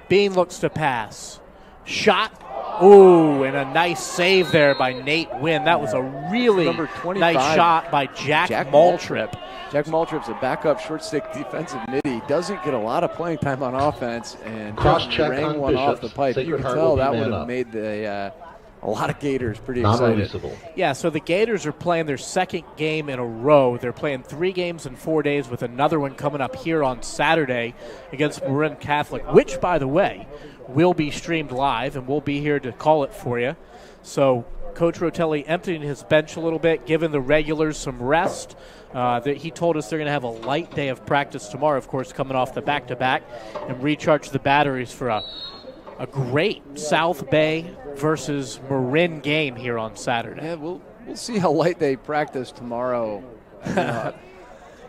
Bean looks to pass. Shot. Ooh, and a nice save there by Nate Wynn. That was a really nice shot by Jack Maltrip. Jack Maltrip's a backup short stick defensive mid. He doesn't get a lot of playing time on offense and cross-check rang on one Bishops. off the pipe. Sacred You can Heart tell will be that man would have up. made the a lot of Gators pretty excited. Non-releasable. Yeah, so the Gators are playing their second game in a row. They're playing 3 games in 4 days with another one coming up here on Saturday against Marin Catholic, which, by the way, will be streamed live, and we'll be here to call it for you. So Coach Rotelli emptying his bench a little bit, giving the regulars some rest. He told us they're going to have a light day of practice tomorrow, of course, coming off the back-to-back, and recharge the batteries for a great South Bay versus Marin game here on Saturday. Yeah, we'll see how light they practice tomorrow.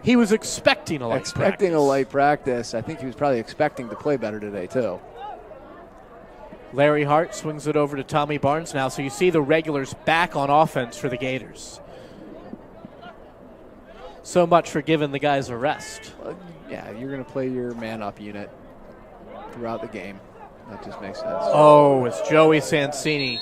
He was expecting a light practice. A light practice. I think he was probably expecting to play better today, too. Larry Hart swings it over to Tommy Barnes now, so you see the regulars back on offense for the Gators. So much for giving the guys a rest. Yeah, you're going to play your man-up unit throughout the game. That just makes sense. Oh, it's Joey Sansini.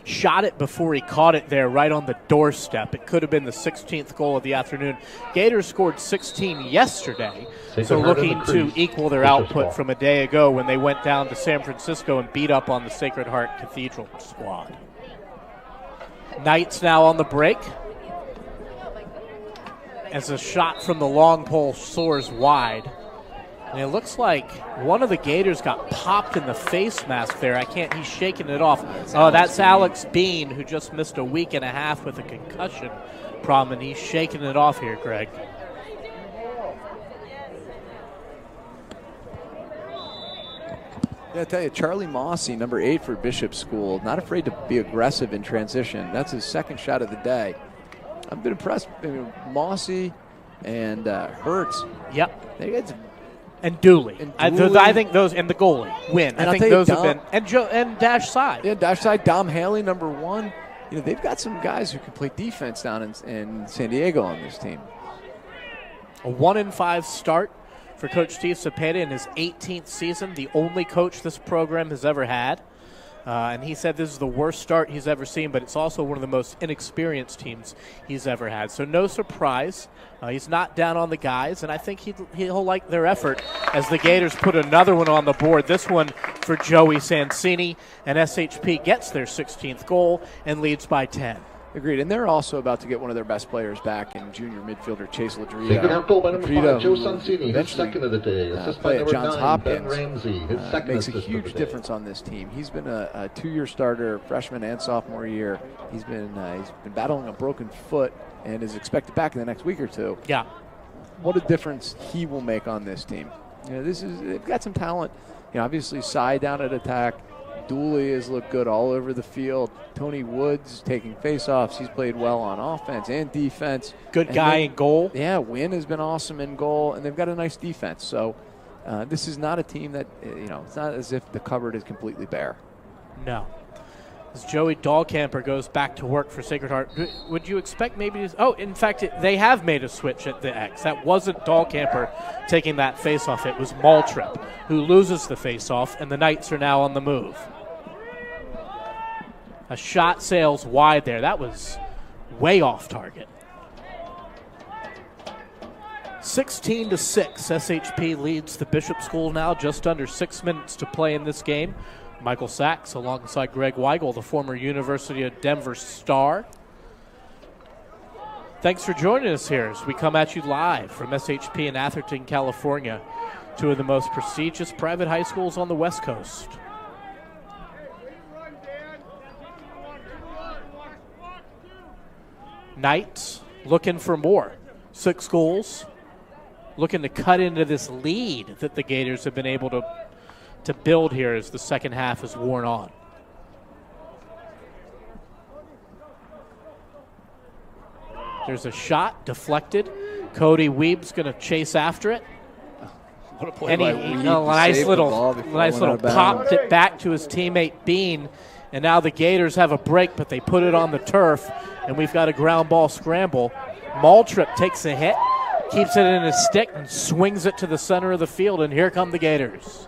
Shot it before he caught it there right on the doorstep. It could have been the 16th goal of the afternoon. Gators scored 16 yesterday, so looking to equal their output from a day ago when they went down to San Francisco and beat up on the Sacred Heart Cathedral squad. Knights now on the break, as a shot from the long pole soars wide. And it looks like one of the Gators got popped in the face mask there. He's shaking it off. That's Alex Bean, who just missed a week and a half with a concussion problem, and he's shaking it off here, Greg. Yeah, I tell you, Charlie Mossy, number 8 for Bishop School, not afraid to be aggressive in transition. That's his second shot of the day. I've been impressed. Mossy and Hertz. Yep. They had some. And Dooley. I think those, and the goalie, Win. And I think those have been, and Dash Side. Yeah, Dash Side, Dom Haley, number 1. They've got some guys who can play defense down in San Diego on this team. A 1-5 start for Coach Steve Cepeda in his 18th season, the only coach this program has ever had. And he said this is the worst start he's ever seen, but it's also one of the most inexperienced teams he's ever had. So no surprise. He's not down on the guys, and I think he'll like their effort as the Gators put another one on the board, this one for Joey Sansini, and SHP gets their 16th goal and leads by 10. Agreed, and they're also about to get one of their best players back in junior midfielder Chase Ladrita. Sacred Heart goal by number 5, Joe Sansini, his second of the day. Assist by number Johns 9, Hopkins, Ben Ramsey, his second makes a assist huge of the difference on this team. He's been a 2-year starter, freshman and sophomore year. He's been battling a broken foot and is expected back in the next week or two. Yeah. What a difference he will make on this team. They've got some talent. Obviously, Cy down at attack. Dooley has looked good all over the field. Tony Woods taking faceoffs. He's played well on offense and defense. Good guy in goal. Yeah, Wynn has been awesome in goal, and they've got a nice defense. So this is not a team that, it's not as if the cupboard is completely bare. No. As Joey Dahlkamper goes back to work for Sacred Heart, would you expect maybe in fact, they have made a switch at the X. That wasn't Dahlkamper taking that faceoff. It was Maltrip who loses the faceoff, and the Knights are now on the move. A shot sails wide there. That was way off target. 16-6, SHP leads the Bishop School now. Just under 6 minutes to play in this game. Michael Sachs alongside Greg Weigel, the former University of Denver star. Thanks for joining us here as we come at you live from SHP in Atherton, California, 2 of the most prestigious private high schools on the West Coast. Knights looking for more. 6 goals, looking to cut into this lead that the Gators have been able to build here as the second half is worn on. There's a shot deflected. Cody Weeb's going to chase after it. What a play and by he Weeb. Nice little popped it back to his teammate Bean. And now the Gators have a break, but they put it on the turf, and we've got a ground ball scramble. Maltrip takes a hit, keeps it in his stick, and swings it to the center of the field, and here come the Gators.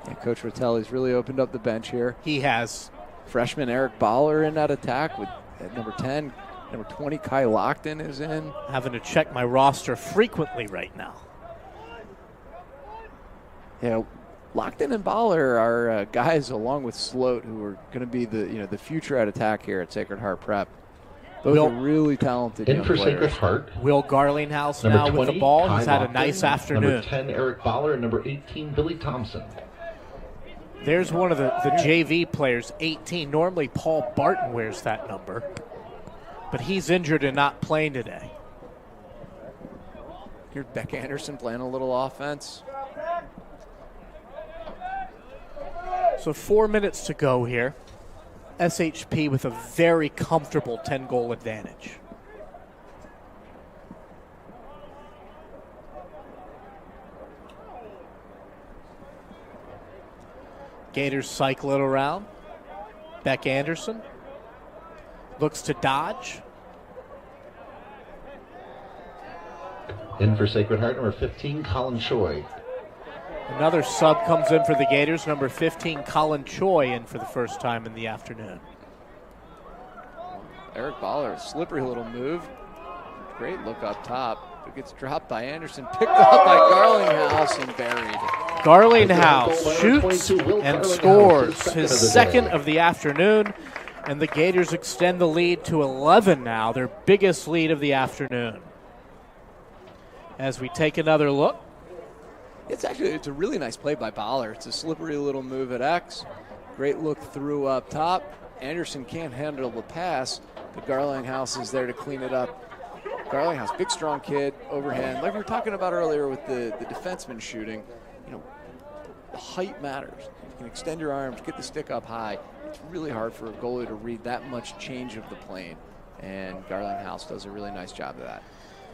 Yeah, Coach Rotelli's really opened up the bench here. He has. Freshman Eric Baller in that attack with at number 10. Number 20, Kai Lockton is in. Having to check my roster frequently right now. Yeah, Lockton and Baller are guys along with Sloat who are going to be the future at attack here at Sacred Heart Prep. Those are really talented young players. Sacred Heart. Will Garlinghouse Number now 20, with the ball. Ty He's had a Lockton. nice afternoon. Number 10, Eric Baller, and number 18, Billy Thompson. There's one of the JV players, 18. Normally Paul Barton wears that number, but he's injured and not playing today. Here's Beck Anderson playing a little offense. So 4 minutes to go here. SHP with a very comfortable 10-goal advantage. Gators cycle it around. Beck Anderson looks to dodge. In for Sacred Heart, number 15, Colin Choi. Another sub comes in for the Gators, number 15, Colin Choi, in for the first time in the afternoon. Eric Baller, slippery little move. Great look up top. It gets dropped by Anderson, picked up by Garlinghouse and buried. Garlinghouse shoots and scores his second of the afternoon, and the Gators extend the lead to 11 now, their biggest lead of the afternoon. As we take another look. It's a really nice play by Baller. It's a slippery little move at X. Great look through up top. Anderson can't handle the pass, but Garlinghouse is there to clean it up. Garlinghouse, big strong kid, overhand. Like we were talking about earlier with the defenseman shooting, the height matters. You can extend your arms, get the stick up high. It's really hard for a goalie to read that much change of the plane, and Garlinghouse does a really nice job of that.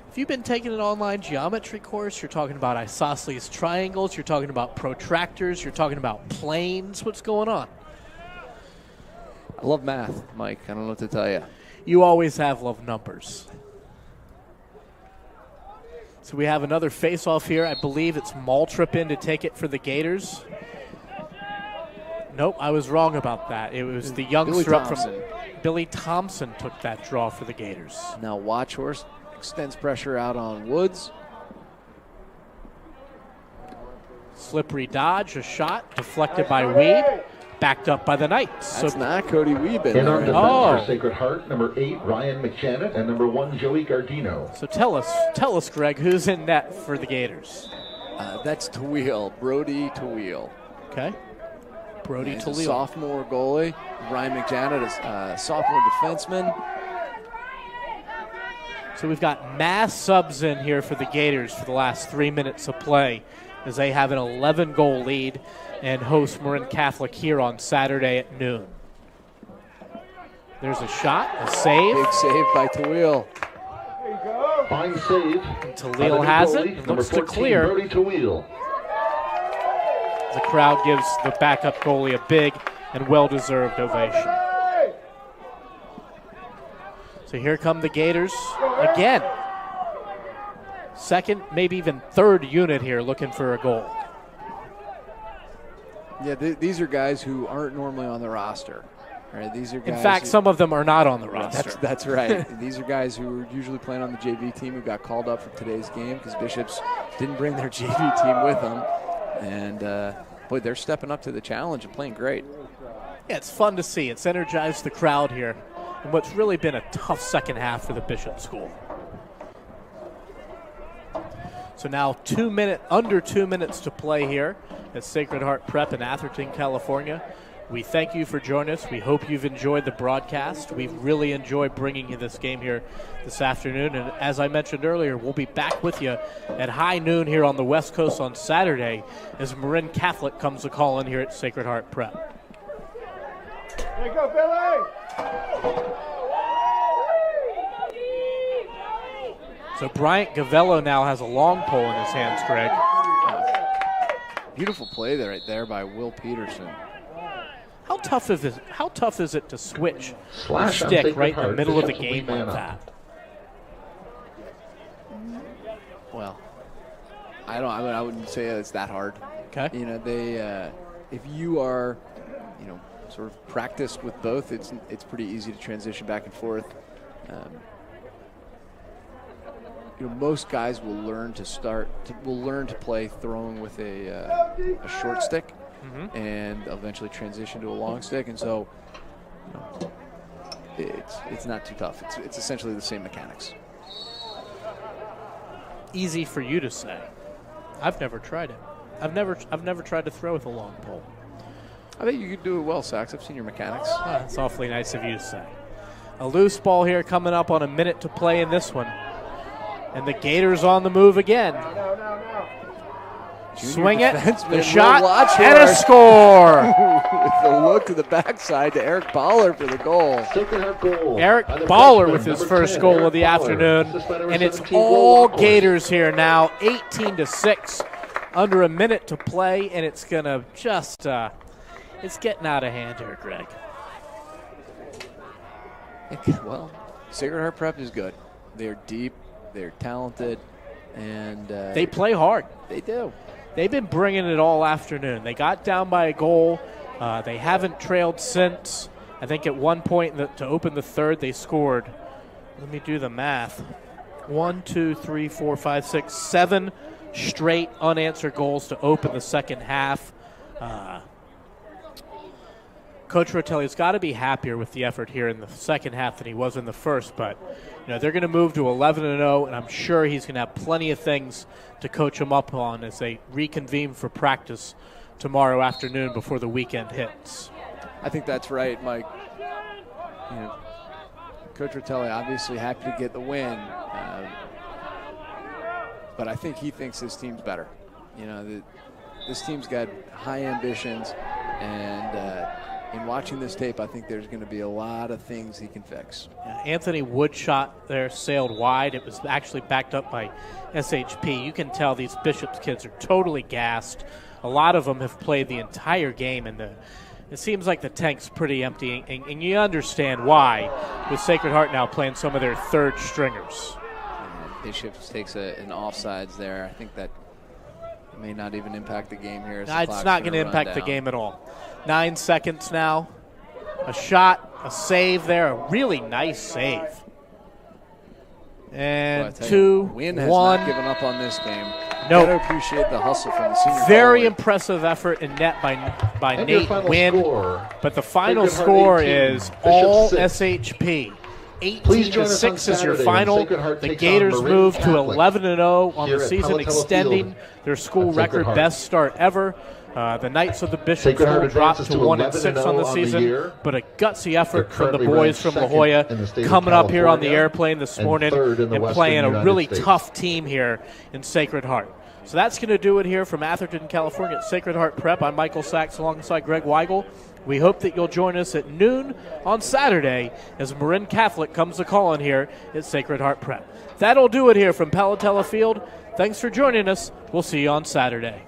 If you've been taking an online geometry course, you're talking about isosceles triangles, you're talking about protractors, you're talking about planes. What's going on? I love math, Mike. I don't know what to tell you. You always have loved numbers. So we have another face-off here. I believe it's Maltrip in to take it for the Gators. Nope, I was wrong about that. It was the youngster up from Billy Thompson took that draw for the Gators. Now Watchhorse extends pressure out on Woods. Slippery dodge, a shot deflected by Weed, backed up by the Knights. That's not Cody Weebin. In on defense for Sacred Heart, number 8, Ryan McJanet, and number 1, Joey Gardino. So tell us, Greg, who's in net for the Gators? That's Tawil, Brody Tawil. Okay. Brody Tawil. Sophomore goalie. Ryan McJanet is a sophomore defenseman. So we've got mass subs in here for the Gators for the last 3 minutes of play as they have an 11-goal lead and host Marin Catholic here on Saturday at noon. There's a shot, a save. Big save by Tawil. Fine save. And Tawil has it. It looks to clear. Brody Tawil. The crowd gives the backup goalie a big and well-deserved ovation. So here come the Gators again. Second, maybe even third unit here looking for a goal. Yeah, these are guys who aren't normally on the roster. Right? These are guys. In fact, some of them are not on the roster. That's right. These are guys who are usually playing on the JV team who got called up for today's game because Bishops didn't bring their JV team with them. And, boy, they're stepping up to the challenge and playing great. Yeah, it's fun to see. It's energized the crowd here in what's really been a tough second half for the Bishop School. So now under 2 minutes to play here at Sacred Heart Prep in Atherton, California. We thank you for joining us. We hope you've enjoyed the broadcast. We've really enjoyed bringing you this game here this afternoon. And as I mentioned earlier, we'll be back with you at high noon here on the West Coast on Saturday as Marin Catholic comes to call in here at Sacred Heart Prep. There you go, Billy! So Bryant Gavello now has a long pole in his hands, Greg. Beautiful play there, right there by Will Peterson. How tough is it to switch the Slash on stick Sacred right in the Heart. middle of the Bishops will game be man like up. that? Well, I wouldn't say it's that hard. Okay. You know, they if you are, sort of practiced with both, it's pretty easy to transition back and forth. most guys will learn to play throwing with a short stick, and eventually transition to a long stick, and so it's not too tough. It's essentially the same mechanics. Easy for you to say. I've never tried it. I've never tried to throw with a long pole. I think you could do it well, Sax. I've seen your mechanics. That's awfully nice of you to say. A loose ball here coming up on a minute to play in this one. And the Gators on the move again. Swing it, the shot, and a score. With the look to the backside to Eric Baller for the goal. Eric Baller with his first goal of the afternoon. And it's all Gators here now, 18-6. Under a minute to play, and it's going to just it's getting out of hand here, Greg. Well, Sacred Heart Prep is good. They're deep, they're talented, and they play hard. They do. They've been bringing it all afternoon. They got down by a goal. They haven't trailed since. I think at one point to open the third, they scored. Let me do the math. 1, 2, 3, 4, 5, 6, 7 straight unanswered goals to open the second half. Coach Rotelli's got to be happier with the effort here in the second half than he was in the first, but they're going to move to 11-0, and I'm sure he's going to have plenty of things to coach them up on as they reconvene for practice tomorrow afternoon before the weekend hits. I think that's right, Mike. Coach Rotelli obviously happy to get the win, but I think he thinks his team's better. This team's got high ambitions, and in watching this tape, I think there's going to be a lot of things he can fix. Anthony Wood shot there, sailed wide. It was actually backed up by SHP. You can tell these Bishop's kids are totally gassed. A lot of them have played the entire game, and it seems like the tank's pretty empty, and you understand why with Sacred Heart now playing some of their third stringers. Bishop's takes an offsides there. I think that may not even impact the game here. It's not going to impact the game at all. 9 seconds now. A shot, a save there, a really nice save. And 2-1. Wynn has not given up on this game. No. Gotta appreciate the hustle from the senior. Very impressive effort in net by Nate Wynn. But the final score is all SHP. 18-6 is your final. The Gators move to 11-0 on the season, extending their school record best start ever. The Knights of the Bishop School dropped to 1-6 on the season, but a gutsy effort from the boys from La Jolla coming up here on the airplane this morning and playing a really tough team here in Sacred Heart. So that's going to do it here from Atherton, California at Sacred Heart Prep. I'm Michael Sachs alongside Greg Weigel. We hope that you'll join us at noon on Saturday as Marin Catholic comes to call in here at Sacred Heart Prep. That'll do it here from Palatella Field. Thanks for joining us. We'll see you on Saturday.